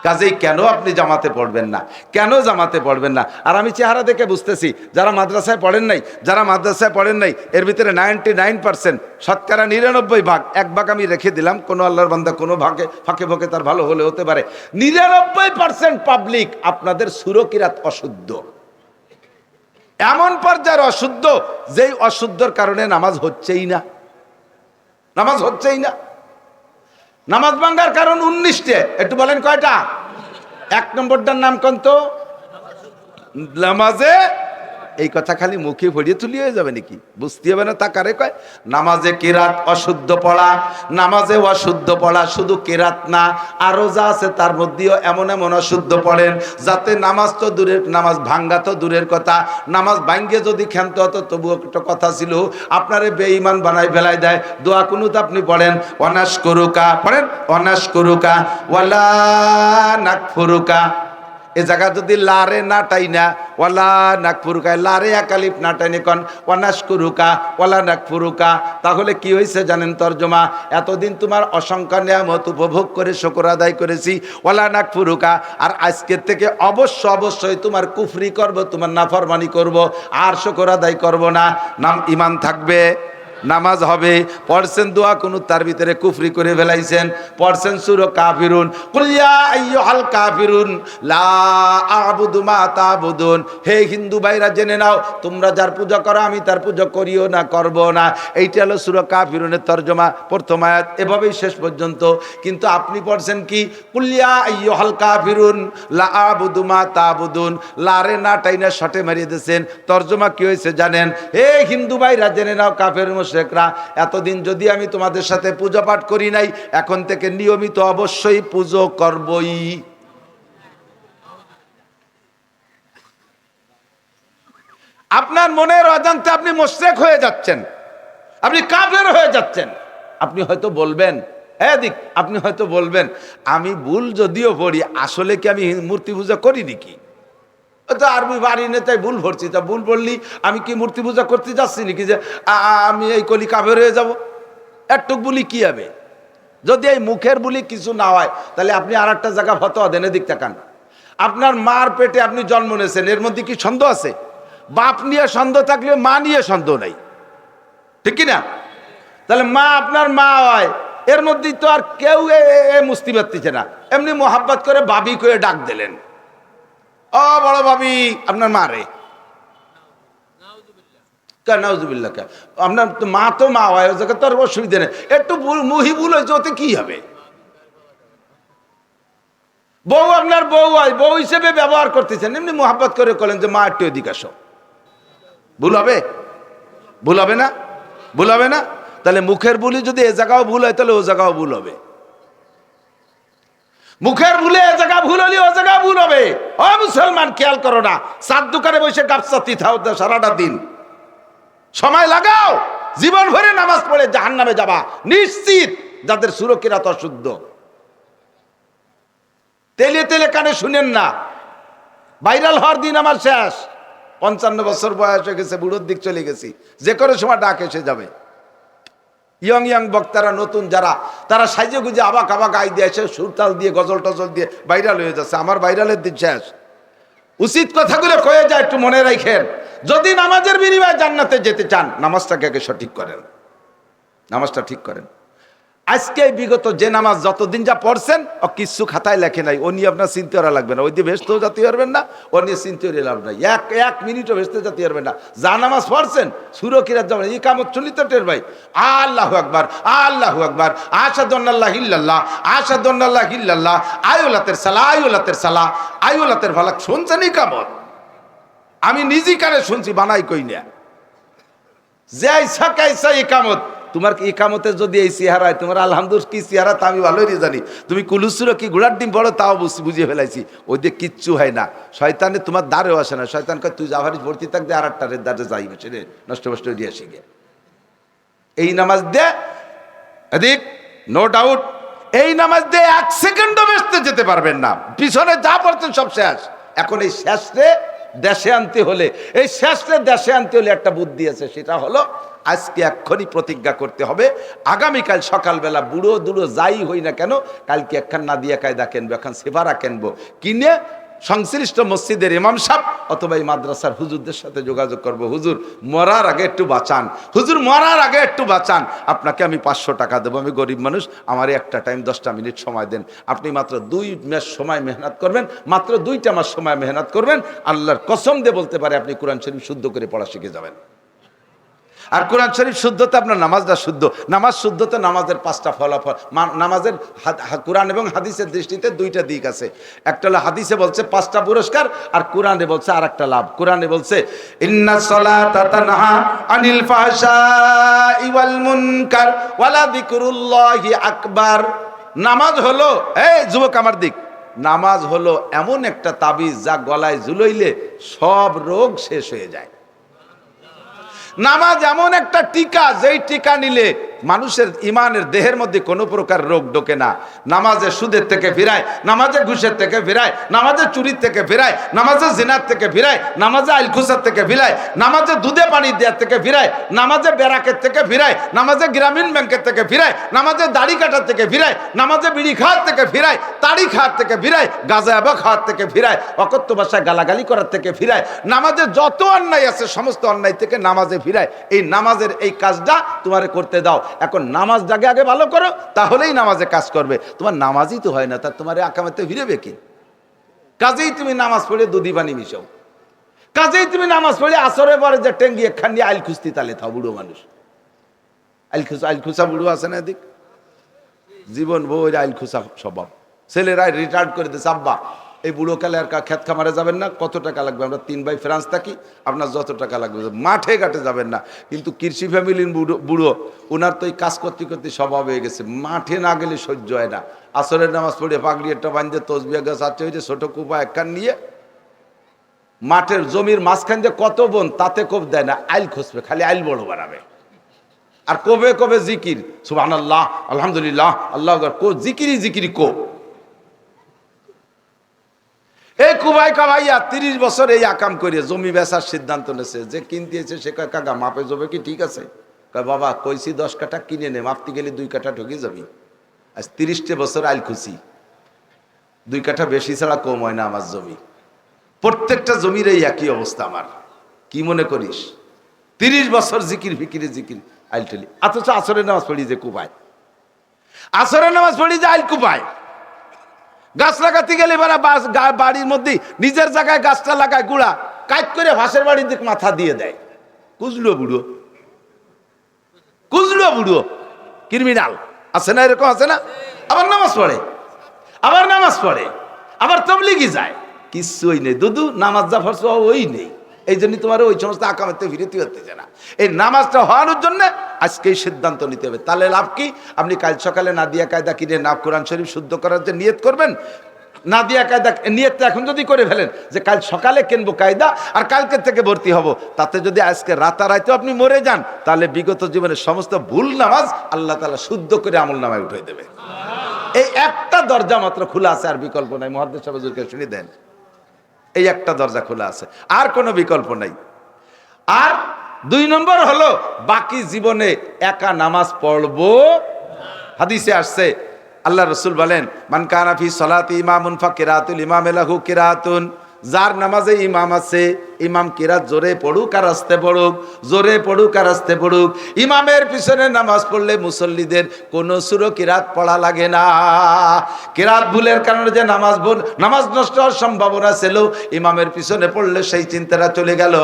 কাজেই কেন আপনি জামাতে পড়বেন না? কেন জামাতে পড়বেন না? আর আমি চেহারা দেখে বুঝতেছি, যারা মাদ্রাসায় পড়েন নাই, এর ভিতরে 99% শতকরা 99 ভাগ, 1 ভাগ আমি রেখে দিলাম, কোনো আল্লাহর বান্দা কোনো ফাঁকে ফাঁকে তার ভালো হলে হতে পারে। 99% পাবলিক আপনাদের সুরকিরাত অশুদ্ধ, এমন পর্যায়ের অশুদ্ধ যেই অশুদ্ধর কারণে নামাজ হচ্ছেই না। নামাজ ভাঙ্গার কারণ 19টে, একটু বলেন কয়টা? 1 নম্বরটার নাম কোন? তো নামাজে, এই কথা খালি মুখে ভরিয়ে তুলি হয়ে যাবে নাকি? বুঝতে হবে না, তা কারে কয়? নামাজে কেরাত অশুদ্ধ পড়া, নামাজে অশুদ্ধ পড়া, শুধু কেরাত না, আরো যা আছে তার মধ্যেও এমন অশুদ্ধ পড়েন যাতে নামাজ তো দূরের, নামাজ ভাঙ্গা তো দূরের কথা, নামাজ ভাঙ্গে যদি ক্ষান্ত হতো তবুও একটা কথা ছিল, আপনারে বেঈমান বানাই ফেলাই দেয়। দোয়া কুনুত আপনি পড়েন, অনাশ করুকা, পড়েন অনাশ করুকা ওয়ালা নাকফুরুকা, এ জায়গা যদি লারে না টাইনা ওয়ালা নাকফুরুকা, লারে একালিফ না টাইনে কন ওয়ানাশকুরুকা ওয়ালা নাকফুরুকা, তাহলে কি হয়েছে জানেন তর্জমা? এতদিন তোমার অসংখ্য নিয়ামত উপভোগ করে শুকর আদায় করেছি, ওয়ালা নাকফুরুকা, আর আজকের থেকে অবশ্যই তোমার কুফরি করব, তোমার নাফরমানি করব, আর শুকর আদায় করব না। নাম ঈমান থাকবে, নামাজ হবে, পড়ছেন দোয়া কুনুত, তার ভিতরে কুফরি করে ফেলাইছেন, পড়ছেন সূরা কাফিরুন, কুল ইয়া আইয়ুহাল কাফিরুন লা আ'বুদু মা তা'বুদুন, হে হিন্দু ভাইরা জেনে নাও তোমরা যার পূজা করো আমি তার পূজা করিও না, করব না। এইটা হলো সূরা কাফিরুনের তরজমা, প্রথম আয়াত, এভাবেই শেষ পর্যন্ত। কিন্তু আপনি পড়ছেন কি কুল ইয়া আইয়ুহাল কাফিরুন লা আ'বুদু মা তা'বুদুন, লারে না টাইনা শটে মারিয়ে দিয়েছেন। তরজমা কি হয়েছে জানেন? হে হিন্দু ভাইরা জেনে নাও কাফের মুশরিকরা, এতদিন যদি আমি তোমাদের সাথে পূজা পাঠ করি নাই, এখন থেকে নিয়মিত অবশ্যই পুজো করবই। আপনার মনের অজান্তে আপনি মুশরিক হয়ে যাচ্ছেন, আপনি কাফের হয়ে যাচ্ছেন। আপনি হয়তো বলবেন, হ্যাঁ দিক, আপনি হয়তো বলবেন আমি ভুল যদিও পড়ি, আসলে কি আমি মূর্তি পূজা করি নাকি? তো আরবি বাড়ি নেই তাই ভুল ভরছি, তা ভুল পড়লি আমি কি মূর্তি পূজা করতে যাচ্ছি নাকি যে আমি এই কলি কাফের হয়ে যাব? একটুক বলি কি হবে? যদি এই মুখের বলি কিছু না হয়, তাহলে আপনি আর একটা জায়গা ফতোয়া দেন, এদিক তাকান। আপনার মার পেটে আপনি জন্ম নিয়েছেন, এর মধ্যে কি সন্দেহ আছে? বাপ নিয়ে সন্দেহ থাকলে মা নিয়ে সন্দেহ নাই, ঠিক কি না? তাহলে মা আপনার মা হয়, এর মধ্যে তো আর কেউ মুস্তি পারতেছে না, এমনি মোহাব্বত করে বাবি করে ডাক দিলেন, ও বড় ভাবি আপনার মা রে, নাউজুবিল্লাহ, আপনার মা তো মা হয়, ও জায়গায় তো আর অসুবিধা নেই, একটু মুহিবুল হয়েছে, ওতে কি হবে? বউ আপনার বউ হয়, বউ হিসেবে ব্যবহার করতেছেন, এমনি মোহাব্বত করে বলেন যে মা একটু এদিকে আসো, ভুল হবে? ভুল হবে না? ভুল হবে না? তাহলে মুখের বুলি যদি এ জায়গাও ভুল হয়, তাহলে ও জায়গাও ভুল হবে। মুখের ভুলে এ জায়গা ভুল হলে ও জায়গা ভুল হবে। ও মুসলমান, খেয়াল করো না, চার দোকানে বসে গাপসাতি থাও সারাটা দিন, সময় লাগাও, জীবন ভরে নামাজ পড়ে জাহান্নামে যাবা নিশ্চিত, যাদের সুরকিরাত অশুদ্ধ। তেলে তেলে কানে শুনেন না, ভাইরাল হওয়ার দিন আমার শেষ, 55 বছর বয়স হয়ে গেছে, বুড়োর দিক চলে গেছি, যে কোনো সময় ডাক এসে যাবে। ইয়ং বক্তারা নতুন যারা, তারা সাইজে গুজে আবাক আই দিয়ে এসে সুরতাল দিয়ে গজল টজল দিয়ে ভাইরাল হয়ে যাচ্ছে, আমার ভাইরালের দিন শেষ। উচিত কথাগুলো কয়ে যায়, একটু মনে রাখেন, যদি নামাজের বিনিময়ে জান্নাতে যেতে চান, নামাজটাকে আগে সঠিক করেন, নামাজটা ঠিক করেন। আজকে বিগত যে নামাজ যতদিন যা পড়ছেন, ও কিছু খাতায় লেখে নাই, ও নিয়ে আপনার চিনতে করা লাগবে না, ওই দিয়ে ভেস্তেও যেতে পারবেন না, ও নিয়ে চিনতে লাভ নাই, এক মিনিটও ভেস্তে যেতে পারবেন না। যা নামাজ পড়ছেন সুরকিরাত যাবেন, এই কামত চলিত টের ভাই, আল্লাহু আকবার, আল্লাহু আকবার, আশহাদুল্লাহ ইল্লাল্লাহ, আশহাদুল্লাহ ইল্লাল্লাহ, আয়ুলাতের সালাহ, আয়ুলাতের সালাহ, আয়ুলাতের ফালাক, শুনছেন এই কামত? আমি নিজে কানে শুনছি, বানাই কই না, যে আইসা কাইসা এই কামত। তোমার ইকামতে যদি এই চেহারায়, তোমার আলহামদুলিল্লাহ কি চেহারা তা আমি ভালোই জানি, তুমি কুলুসুর কি ঘোড়ার ডিম বড় তাও বুঝিয়ে ফেলাইছি, ওই দিয়ে কিচ্ছু হয় না, শয়তানে তোমার দ্বারেও আসে না, শয়তান কয় তুই জাভারিস ভর্তি থাকতে আর একটা দ্বারে যাই বসে রে, নষ্ট নষ্ট দিয়ে শিখে। এই নামাজ দে এদিক, নো ডাউট, এই নামাজ দিয়ে 1 সেকেন্ডও বেসতে যেতে পারবেন না, পিছনে যা পড়তেন সব শেষ। এখন এই শেষে দেশে আনতে হলে, এই শেষে দেশে আনতে হলে একটা বুদ্ধি আছে, সেটা হলো আজকে এক্ষুনি প্রতিজ্ঞা করতে হবে, আগামীকাল সকালবেলা বুড়ো দুড়ো যাই হই না কেন, কালকে একখান নাদিয়া কায়দা কিনবো, একখান সেভারা কিনবো, কিনে সংশ্লিষ্ট মসজিদের ইমাম সাহেব অথবা এই মাদ্রাসার হুজুরদের সাথে যোগাযোগ করব, হুজুর মরার আগে একটু বাঁচান, হুজুর মরার আগে একটু বাঁচান, আপনাকে আমি 500 টাকা দেবো, আমি গরিব মানুষ, আমার একটা টাইম 10টা মিনিট সময় দেন, আপনি মাত্র 2 মাস সময় মেহনত করবেন, মাত্র 2টা মাস সময় মেহনত করবেন, আল্লাহর কসম দিয়ে বলতে পারে আপনি কোরআন শরীফ শুদ্ধ করে পড়া শিখে যাবেন। আর কোরআন শরীফ শুদ্ধতে আপনার নামাজটা শুদ্ধ, নামাজ শুদ্ধতে নামাজের 5টা ফলাফল, নামাজের কোরআন এবং হাদিসের দৃষ্টিতে 2টা দিক আছে, একটা হলো হাদিসে বলছে 5টা পুরস্কার, আর কোরআনে বলছে আর একটা লাভ। কোরআনে বলছে ইন্নাস সালাতা তানহা আনিল ফাহশাই ওয়াল মুনকার ওয়ালা যিকরুল্লাহি আকবার। নামাজ হলো, এই যুবক আমার দিক, নামাজ হলো এমন একটা তাবিজ যা গলায় ঝুলাইলে সব রোগ শেষ হয়ে যায়। নামাজ এমন একটা টিকা, যেই টিকা নিলে মানুষের ইমানের দেহের মধ্যে কোনো প্রকার রোগ ঢোকে না। নামাজে সুদের থেকে ফিরায়, নামাজে ঘুষের থেকে ফিরায়, নামাজে চুরির থেকে ফিরায়, নামাজে জিনার থেকে ফিরায়, নামাজে আইলখুসার থেকে ফিরায়, নামাজে দুধে পানি দেওয়ার থেকে ফিরায়, নামাজে ব্যারাকের থেকে ফিরায়, নামাজে গ্রামীণ ব্যাংকের থেকে ফিরায়, নামাজে দাড়ি কাটার থেকে ফিরায়, নামাজে বিড়ি খাওয়ার থেকে ফিরায়, তাড়ি খাওয়ার থেকে ফিরায়, গাঁজা বা খাওয়ার থেকে ফিরায়, অকথ্য ভাষায় গালাগালি করার থেকে ফিরায়, নামাজে যত অন্যায় আছে সমস্ত অন্যায় থেকে নামাজে ফিরায়। এই নামাজের এই কাজটা তোমারে করতে দাও। এখন নামাজটাকে আগে ভালো করো, তাহলেই নামাজে কাজ করবে। তোমার নামাজই তো হয় না, তা তোমার আকামাতে ফিরেবে কি? কাজেই তুমি নামাজ পড়ে দুধি পানি মিশাও, কাজেই তুমি নামাজ পড়ে আসরে পরে যে টেঙ্গি একখান আইল খুঁজতি তালে থাও। বুড়ো মানুষ আইল খুঁজা বুড়ো আছে না, এদিক জীবন বই আইল খুঁজা স্বভাব। ছেলেরা রিটায়ার্ড করে দিয়েছে, আব্বা এই বুড়ো কালে আর ক্ষেত খামারে যাবেন না, কত টাকা লাগবে? আমরা 3 ভাই ফ্রান্স থাকি, আপনার যত টাকা লাগবে। মাঠে ঘাটে যাবেন না। কিন্তু কৃষি ফ্যামিলির বুড়ো ওনার তো এই কাজ করতে করতে স্বভাব হয়ে গেছে, মাঠে না গেলে সহ্য হয় না। আসরের নামাজ পড়ে পাগড়ি একটা বাঁধে তসবিয়া গাছ আছে, ওই যে ছোট কুপা একখান নিয়ে মাঠের জমির মাঝখান যে কত বোন তাতে কোপ দেয় না, আইল খুঁজবে, খালি আইল বড় বানাবে। আর কবে কবে জিকির, সুবহানাল্লাহ, আলহামদুলিল্লাহ, আল্লাহ কো জিকিরি জিকিরি কো। এই কুবাই কামাইয়া 30 বছর এই আকাম করে জমি বেচার সিদ্ধান্ত নেছে। যে কিনতেছে সে কয় কাকা মাপে যাবে কি ঠিক আছে? কয় বাবা কইছি 10 কাঠা কিনে নে, মাপতে গেলে 2 কাঠা ঢুকে যাবি। আজ 30টে বছর আইল খুশি, 2 কাঠা বেশি ছাড়া কম হয় না আমার জমি। প্রত্যেকটা জমির এই একই অবস্থা আমার। কি মনে করিস? 30 বছর জিকির ফিকিরে জিকির আইল টেলি, অথচ আসরের নামাজ পড়ি যে কুপায়, আসরের নামাজ পড়ি যে আইল কুপায়। গাছ লাগাতে গেলে বাড়ির মধ্যে নিজের জায়গায় গাছটা লাগায়, গুড়া কাজ করে ভাসের বাড়ির দিকে মাথা দিয়ে দেয়। কুজলো বুড়ো, কুজলো বুড়ো ক্রিমিনাল আছে না, এরকম আছে না? আবার নামাজ পড়ে, আবার নামাজ পড়ে, আবার তবলিগি যায়। কিচ্ছুই নেই দুদু, নামাজ যা ফরজ ওই নেই। এই জন্য তোমার ওই সমস্ত আকামেতে ফিরেতে হচ্ছে না। এই নামাজটা হওয়ানোর জন্য আজকেই সিদ্ধান্ত নিতে হবে। তাহলে লাভ কি? আপনি কাল সকালে নাদিয়া কায়দা কিনে না কোরআন শরীফ শুদ্ধ করার যে নিয়ত করবেন, নাদিয়া কায়দা নিয়তটা এখন যদি করে ফেলেন যে কাল সকালে কিনবো কায়দা আর কালকে থেকে ভর্তি হব, তাতে যদি আজকে রাতারাইতে আপনি মরে যান, তাহলে বিগত জীবনের সমস্ত ভুল নামাজ আল্লাহ তাআলা শুদ্ধ করে আমল নামায় উঠিয়ে দেবে। এই একটা দরজা মাত্র খোলা আছে, আর বিকল্প নাই। মুহাদ্দিস সাহেব হুজুরকে শুনিয়ে দেন, এই একটা দরজা খোলা আছে, আর কোনো বিকল্প নাই। আর 2 নম্বর হলো বাকি জীবনে একা নামাজ পড়বো। হাদিসে আসছে, আল্লাহ রসুল বলেন মান কানা ফি সলাতি ইমামুন ফাকিরাতুল ইমাম লাহু কিরাতুন, যার নামাজে ইমাম আছে, ইমাম কিরাত জোরে পড়ুক আর আস্তে পড়ুক, জোরে পড়ুক আর আস্তে পড়ুক। ইমামের পিছনে নামাজ পড়লে মুসল্লিদের কোনো সূরা কিরাত পড়া লাগে না। কিরাত ভুলের কারণে যে নামাজ নষ্ট হওয়ার সম্ভাবনা ছিল, ইমামের পিছনে পড়লে সেই চিন্তাটা চলে গেল।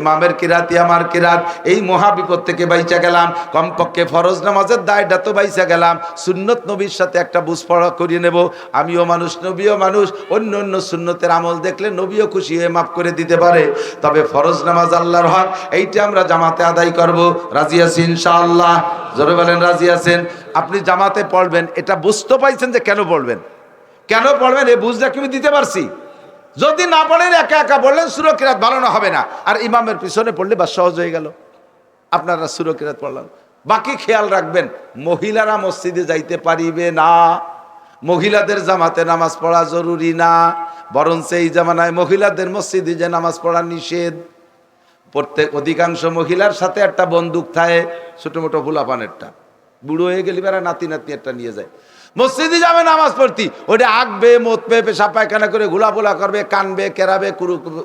ইমামের কিরাতই আমার কিরাত, এই মহাবিপদ থেকে বাইচা গেলাম। কমপক্ষে ফরজ নামাজের দায়টা তো বাইচা গেলাম। সুন্নত নবীর সাথে একটা বুঝ পড়া করিয়ে নেব। আমিও মানুষ, নবীও মানুষ। অন্য অন্য সুন্নতের আমল দেখলে নবীও খুশি হয়ে মাফ করে দিতে পারে। তবে ফরজ নামাজ আল্লাহর হক, এইটা আমরা জামাতে আদায় করব। রাজি আছি ইনশাআল্লাহ? জোরে বলেন রাজি আছেন? আপনি জামাতে পড়বেন, এটা বুঝতে পাইছেন যে কেন পড়বেন, কেন পড়বেন, এই বুঝটা কি দিতে পারছি? যদি না পড়েন একা একা বললেন সূরা কিরাত ভালো না হবে না, আর ইমামের পিছনে পড়লে বা সহজ হয়ে গেল। আপনারা সূরা কিরাত পড়লেন। বাকি খেয়াল রাখবেন, মহিলারা মসজিদে যাইতে পারিবে না। মহিলাদের জামাতে নামাজ পড়া জরুরি না, বরং এই জামানায় মহিলাদের মসজিদে যে নামাজ পড়া নিষেধ। অধিকাংশ মহিলার সাথে একটা বন্দুক থাকে, ছোট মোটো ফুলাপানেরটা, বুড়ো হয়ে গেলে বেড়া নাতি নাতি একটা নিয়ে যায়। মসজিদে যাবে নামাজ পড়তি, ওটা আঁকবে, মতবে, পেশাব পায়খানা করে ঘোলাফোলা করবে, কানবে, কেরাবে,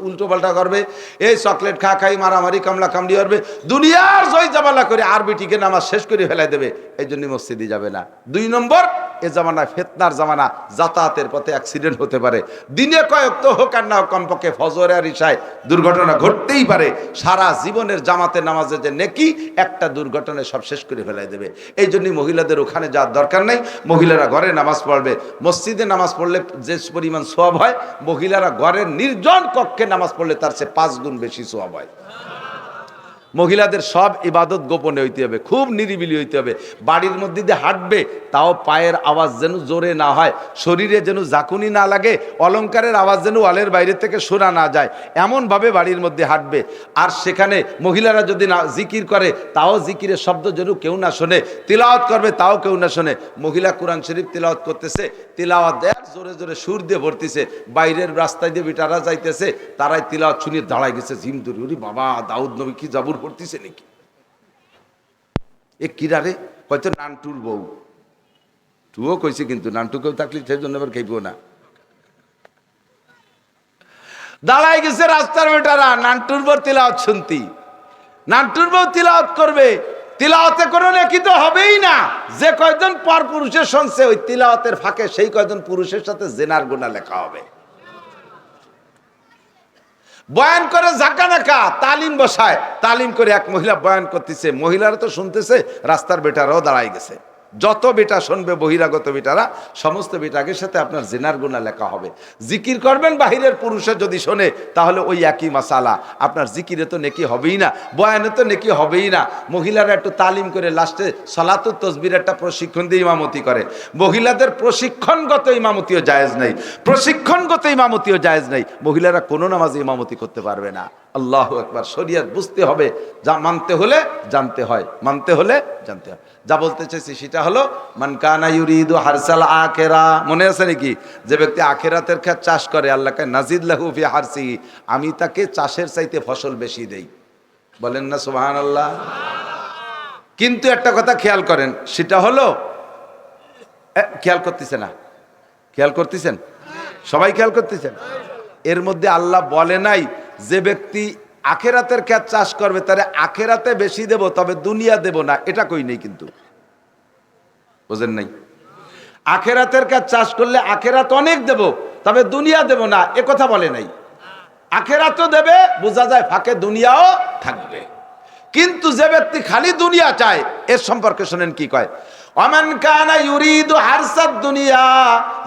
উল্টো পাল্টা করবে, এই চকলেট খাই মারামারি কামলা কামড়ি করবে, দুনিয়ার জয় জামালা করে আরবিটিকে নামাজ শেষ করে ফেলাই দেবে। এই জন্য মসজিদে যাবে না। 2 নম্বর, এ জামানায় ফিতনার জামানা, যাতায়াতের পথে অ্যাক্সিডেন্ট হতে পারে। দিনে কয়েক তো হোক আর না হোক, কমপক্ষে ফজর আর ইশায় দুর্ঘটনা ঘটতেই পারে। সারা জীবনের জামাতে নামাজে যে নেকি, একটা দুর্ঘটনায় সব শেষ করে ফেলাই দেবে। এই জন্যই মহিলাদের ওখানে যাওয়ার দরকার নেই। মহিলারা ঘরে নামাজ পড়বে। মসজিদে নামাজ পড়লে যে পরিমাণ সওয়াব হয়, মহিলারা ঘরের নির্জন কক্ষে নামাজ পড়লে তার চেয়ে 5 গুণ বেশি সওয়াব হয়। মহিলাদের সব ইবাদত গোপনে হইতে হবে, খুব নিরিবিলি হইতে হবে। বাড়ির মধ্যে দিয়ে হাঁটবে, তাও পায়ের আওয়াজ যেন জোরে না হয়, শরীরে যেন জাকুনি না লাগে, অলংকারের আওয়াজ যেন ওয়ালের বাইরে থেকে শোনা না যায়, এমনভাবে বাড়ির মধ্যে হাঁটবে। আর সেখানে মহিলারা যদি না জিকির করে, তাও জিকিরের শব্দ যেন কেউ না শোনে, তিলাওয়াত করবে তাও কেউ না শোনে। মহিলা কোরআন শরীফ তিলাওয়াত করতেছে, তিলাওয়াত দেয় জোরে জোরে সুর দিয়ে ভরতেছে, বাইরের রাস্তায় দিয়ে বিটারা যাইতেছে, তারাই তিলাওয়াত শুনিয়ে দাঁড়ায় গেছে ঝিমধুরি, ওরে বাবা দাউদ নবী কি জাবুর পড়তেছে নাকি, এ কিরা রে, হয়তো নানটুর বউ, তুও কইছে কিন্তু নানটুকেও থাকলে সেই জন্য আবার খাইবো না। দাঁড়ায় গেছে রাস্তার বেটারা নানটুর বউ তিলাওয়াত শুনতি, নানটুর বউ তিলাওয়াত করবে, তিলাওয়াতে কোনো নেকি তো হবেই না। যে কয়জন পর পুরুষের শুনছে, ওই তিলাওয়াতের ফাঁকে সেই কয়জন পুরুষের সাথে জেনার গুনাহ লেখা হবে। বয়ান করে ঝাঁকা নাকা, তালিম বসায়, তালিম করে এক মহিলা বয়ান করতেছে, মহিলারা তো শুনতেছে, রাস্তার বেটারাও দাঁড়ায় গেছে। যত বেটা শুনবে বহিরাগত বেটারা, সমস্ত বেটাকের সাথে আপনার জিনার গুনাহ লেখা হবে। জিকির করবেন বাহিরের পুরুষে যদি শোনে, তাহলে ওই একই মাসালা, আপনার জিকিরে তো নেকি হবেই না, বয়ানে তো নেকি হবেই না। মহিলারা একটু তালিম করে লাস্টে সলাতুত তসবির একটা প্রশিক্ষণ দিয়ে ইমামতি করে। মহিলাদের প্রশিক্ষণগত ইমামতিও জায়েজ নাই, প্রশিক্ষণগত ইমামতিও জায়েজ নাই। মহিলারা কোনো নামাজে ইমামতি করতে পারবে না। আল্লাহু আকবার। শরীয়ত বুঝতে হবে, যা মানতে হলে জানতে হয়, মানতে হলে জানতে হয়। যা বলতে চাইছি সেটা হলো, মান কানা ইউরিদু হারসাল আখিরা, মনে আছে নাকি? যে ব্যক্তি আখিরাতের ক্ষেত চাষ করে, আল্লাহকে নাজিদ লাহু ফি হারসিহি, আমি তাকে চাষের চাইতে ফসল বেশি দেই। বলেন না সুবহানাল্লাহ। কিন্তু একটা কথা খেয়াল করেন, সেটা হলো, খেয়াল করতেছে না, খেয়াল করতেছেন সবাই, খেয়াল করতেছেন? এর মধ্যে আল্লাহ বলে নাই যে ব্যক্তি আখেরাতের ক্ষেত চাষ করবে তারে আখেরাতে বেশি দেব, তবে দুনিয়া দেব না, এটা কই নেই। কিন্তু বুঝেন নাই? আখেরাতের ক্ষেত চাষ করলে আখেরাত অনেক দেব, তবে দুনিয়া দেব না, এ কথা বলে নাই। আখেরাতও দেবে, বোঝা যায় ফাঁকে দুনিয়াও থাকবে। কিন্তু যে ব্যক্তি খালি দুনিয়া চায়, এর সম্পর্কে শুনেন কি কয়, ওমান কানা ইউরিদু হারসাদ দুনিয়া,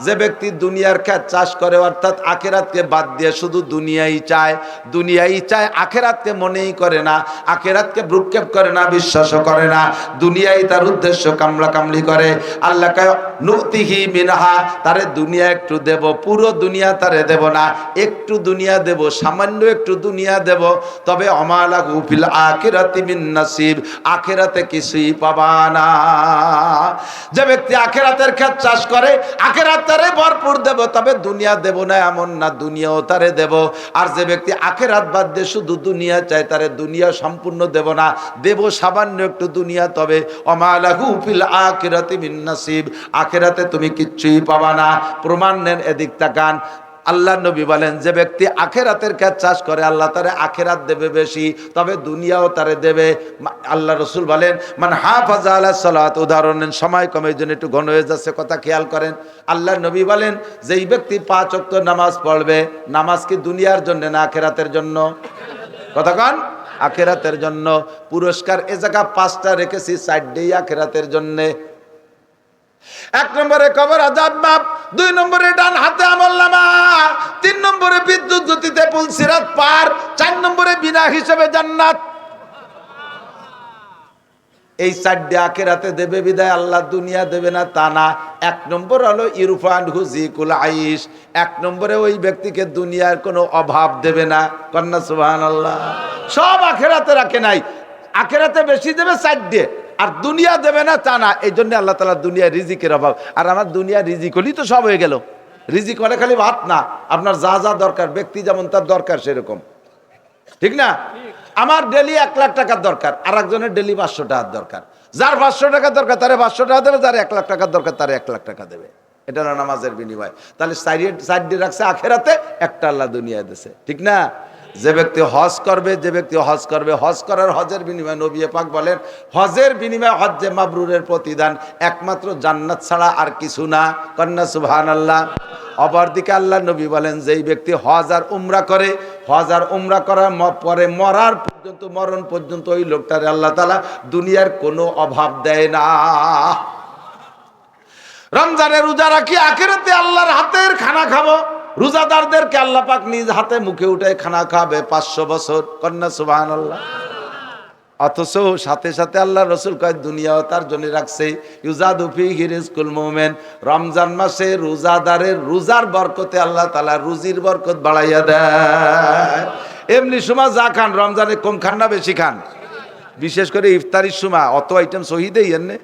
যে ব্যক্তি দুনিয়ার ক্ষেত চাষ করে, অর্থাৎ আখেরাতকে বাদ দিয়ে শুধু দুনিয়াই চায়, দুনিয়াই চায়, আখেরাতকে মনেই করে না, আখেরাতকে ভ্রুক্ষেপ করে না, বিশ্বাসও করে না, দুনিয়াই তার উদ্দেশ্য, কামলা কামলি করে। আল্লাহ কয় নুতিহি মিনহা, তারে দুনিয়া একটু দেব, পুরো দুনিয়া তারে দেব না, একটু দুনিয়া দেব, সামান্য একটু দুনিয়া দেব, তবে আমালাহু ফিল আখিরাতি মিন নাসিব, আখেরাতে কিছুই পাবা না। যে ব্যক্তি আখেরাতের ক্ষেত চাষ করে, আখেরাত তারে ভরপুর দেব, তবে দুনিয়া দেব না এমন না, দুনিয়াও তারে দেব। আর যে ব্যক্তি আখেরাত বাদ দিয়ে শুধু দুনিয়া চায়, তারে দুনিয়া সম্পূর্ণ দেব না, দেব সামান্য একটু দুনিয়া, তবে ওমালাহু ফিল আখিরাতি মিন নাসিব, আখেরাতে তুমি কিচ্ছুই পাবা না। প্রমাণ নেন, এদিক তাকান। আল্লাহ নবী বলেন, যে ব্যক্তি আখেরাতের ক্ষেত চাষ করে, আল্লাহ তারে আখেরাত দেবে বেশি, তবে দুনিয়াও তারে দেবে। আল্লাহ রসুল বলেন, মান হাফাজা আলা সালাত, উদাহরণ নেন, সময় কমের জন্য একটু ঘন হয়ে যাচ্ছে, কথা খেয়াল করেন। আল্লাহ নবী বলেন, যেই ব্যক্তি 5 ওয়াক্ত নামাজ পড়বে, নামাজ কি দুনিয়ার জন্য না আখেরাতের জন্য? কথা কন, আখেরাতের জন্য। পুরস্কার এ জায়গা 5টা রেখেছি, 4টাই আখেরাতের জন্যে। 1 নম্বরে কবর আযাব মাপ, 2 নম্বরে ডান হাতে আমলনামা, 3 নম্বরে বিদ্যুৎ গতিতে পুল সিরাত পার, 4 নম্বরে বিনা হিসেবে জান্নাত। এই 4টে আখিরাতে দেবে বিদায় আল্লাহ দুনিয়া দেবে না তা না। 1 নম্বর হলো ইরফান হুজিকুল আইশ, 1 নম্বরে ওই ব্যক্তিকে দুনিয়ার কোনো অভাব দেবে না। কন্যা সুবহানাল্লাহ। সব আখিরাতে রাখে নাই, আখিরাতে বেশি দেবে 4টে, আর দুনিয়া দেবে না তা না। এই জন্য আল্লাহ তাআলা দুনিয়া রিজিকের অভাব। আর আমার দুনিয়া রিজিক হলেই তো সব হয়ে গেল। রিজিক মানে খালি ভাত না, আপনার যা যা দরকার, ব্যক্তি যেমন তার দরকার সেরকম, ঠিক না? আমার ডেলি 1 লাখ টাকার দরকার, আর একজনের ডেলি 500 টাকার দরকার। যার 500 টাকার দরকার তারে 500 টাকা দেবে, যার 1 লাখ টাকার দরকার তারে 1 লাখ টাকা দেবে। এটা হলো নামাজের বিনিময়। তাহলে সাইডে রাখছে আখেরাতে, একটা আল্লাহ দুনিয়ায় দিয়েছে, ঠিক না? যে ব্যক্তি হজ করবে, যে ব্যক্তি হজ করবে, হজ করার হজের বিনিময় নবী পাক বলেন, হজের বিনিময় হজ্জে মাবরুরের প্রতিদান একমাত্র জান্নাত ছাড়া আর কিছু না। কন্যা সুবহানাল্লাহ। অপরদিকে আল্লাহ নবী বলেন, যেই ব্যক্তি হজ আর উমরা করে, হজ আর উমরা করার পরে মরার পর্যন্ত, মরণ পর্যন্ত ওই লোকটারে আল্লাহ তাআলা দুনিয়ার কোনো অভাব দেয় না। রমজানের রোজা রাখি, আখিরাতে আল্লাহর হাতের খানা খাবো। রোজাদারদেরকে আল্লাহ পাক নিজ হাতে মুখে উঠে খানা খাবে 500 বছর। কন্যা সুবহানাল্লাহ। অথচ সাথে সাথে আল্লাহ রসুল কয় দুনিয়াও তার জন্য রাখছে ইউজাদু ফিহি রিজকুল মুমিন। রমজান মাসে রোজাদারের রোজার বরকতে আল্লাহ তাআলা রুজির বরকত বাড়াইয়া দেয়। এমনি সময় যা খান রমজানে কম খান না বেশি খান? বিশেষ করে ইফতারির সময় অত আইটেম সহিদেই এনে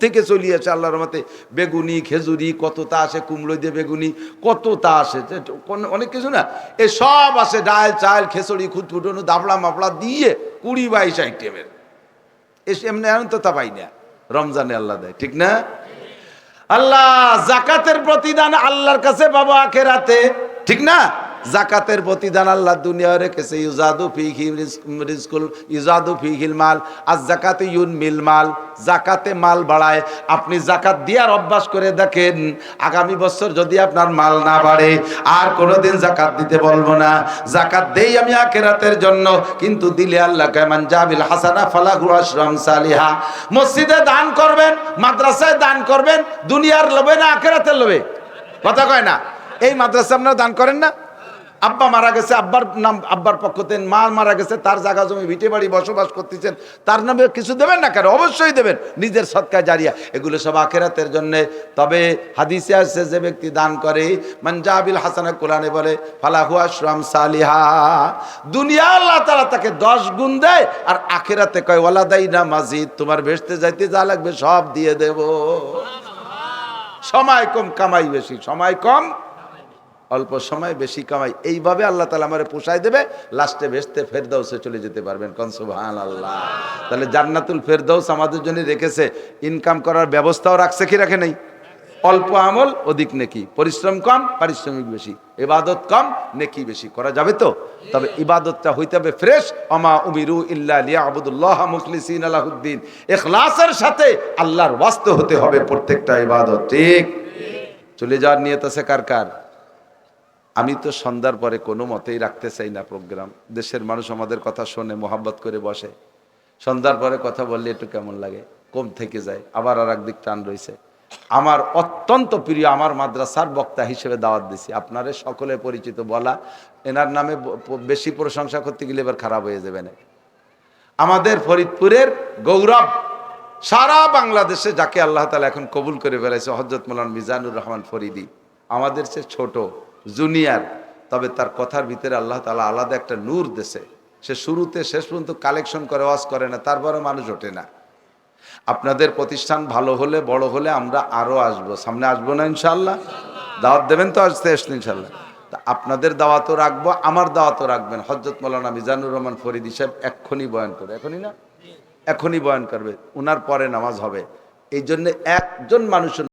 থেকে চলিয়েছে আল্লাহর রহমতে। বেগুনি খেজুরি কতটা আসে, কুমড়ো দিয়ে বেগুনি কতটা আসে, অনেক কিছু না, এ সব আসে, ডাল চাল খেচড়ি খুঁতফুটনো দাবড়া মাপড়া দিয়ে 20-22 আইটেমের। এমনি এখন তো তা পাই না, রমজানে আল্লাহ দেয়, ঠিক না? আল্লাহ জাকাতের প্রতিদান আল্লাহর কাছে বাবা আখেরাতে, ঠিক না? জাকাতের প্রতিদান আল্লাহ দুনিয়া রেখেছে ইউজাদু ফিহি রিজকুল ইউজাদু ফিহিল মাল আজ জাকাতে ইউনমিল মাল। জাকাতে মাল বাড়ায়। আপনি জাকাত দেওয়ার অভ্যাস করে দেখেন, আগামী বছর যদি আপনার মাল না বাড়ে আর কোনোদিন জাকাত দিতে বলবো না। জাকাত দেই আমি আখিরাতের জন্য, কিন্তু দিলে আল্লাহ কামান জাবিল হাসানা ফালাহু আশরু আমসালিহা। মসজিদে দান করবেন, মাদ্রাসায় দান করবেন, দুনিয়ার লোভে না আখিরাতের লোভে? কথা কয় না? এই মাদ্রাসা আপনারা দান করেন না? আব্বা মারা গেছে, আব্বার নাম আব্বার পক্ষতে, মা মারা গেছে, তার জায়গা জমি ভিটে বাড়ি বসবাস করতেছেন, তার নামে কিছু দেবেন না কেন? অবশ্যই দেবেন, নিজের সদকা জারিয়া, এগুলো সব আখিরাতের জন্য। তবে হাদিসে আছে যে ব্যক্তি দান করে মান জাবিল হাসানা, কোরআনে বলে ফালাহু আশরু আমসালিহা, দুনিয়া আল্লাহ তাআলা তাকে 10 গুণ দেয়, আর আখিরাতে কয় ওয়ালাদাইনা মাজিদ, তোমার বেহেশতে যাইতে যা লাগবে সব দিয়ে দেব। সময় কম কামাই বেশি, সময় কম অল্প সময় বেশি কামাই, এইভাবে আল্লাহ তাআলা আমারে পোষায় দেবে, লাস্টে বেহেশতে ফেরদাউসে চলে যেতে পারবেন। কোন সুবহানাল্লাহ। তাহলে জান্নাতুল ফেরদাউস আমাদের জন্য রেখেছে, ইনকাম করার ব্যবস্থাও রাখছে কি রাখে নাই? অল্প আমল অধিক নেকি, পরিশ্রম কম পারিশ্রমিক বেশি, ইবাদত কম নেকি বেশি, করা যাবে তো? তবে ইবাদতটা হইতে হবে ফ্রেশ। আমা উমিরু ইল্লা লিয়াবুদুল্লাহ মুখলিসিনা লাহুদ্দিন, ইখলাসের সাথে আল্লাহর ওয়াস্তে হতে হবে প্রত্যেকটা ইবাদত, ঠিক? চলে যাওয়ার নিয়ত আছে কার কার? আমি তো সন্ধ্যার পরে কোনো মতেই রাখতে চাই না প্রোগ্রাম। দেশের মানুষ আমাদের কথা শোনে, মোহাব্বত করে বসে, সন্ধ্যার পরে কথা বললে একটু কেমন লাগে, কম থেকে যায়, আবার আর একদিক টান রয়েছে। আমার অত্যন্ত প্রিয়, আমার মাদ্রাসার বক্তা হিসেবে দাওয়াত দিছি, আপনারে সকলে পরিচিত, বলা এনার নামে বেশি প্রশংসা করতে গেলে এবার খারাপ হয়ে যাবে না। আমাদের ফরিদপুরের গৌরব, সারা বাংলাদেশে যাকে আল্লাহ তাআলা এখন কবুল করে ফেলেছে, হযরত মাওলানা মিজানুর রহমান ফরিদি, আমাদের সে ছোট জুনিয়র, তবে তার কথার ভিতরে আল্লাহ তাআলা আলাদা একটা নূর দেশে। সে শুরুতে শেষ পর্যন্ত কালেকশন করে ওয়াজ করে না, তারপরে মানুষ ওঠে না। আপনাদের প্রতিষ্ঠান ভালো হলে, বড় হলে আমরা আরো আসবো, সামনে আসবো না ইনশাআল্লাহ? দাওয়াত দেবেন তো আসতে আসতে ইনশাআল্লাহ? তা আপনাদের দাওয়াতও রাখবো, আমার দাওয়াতও রাখবেন। হযরত মাওলানা মিজানুর রহমান ফরিদি সাহেব এক্ষুনি বয়ান করবে, এখনই না, এখনই বয়ান করবে, উনার পরে নামাজ হবে। এই জন্য একজন মানুষের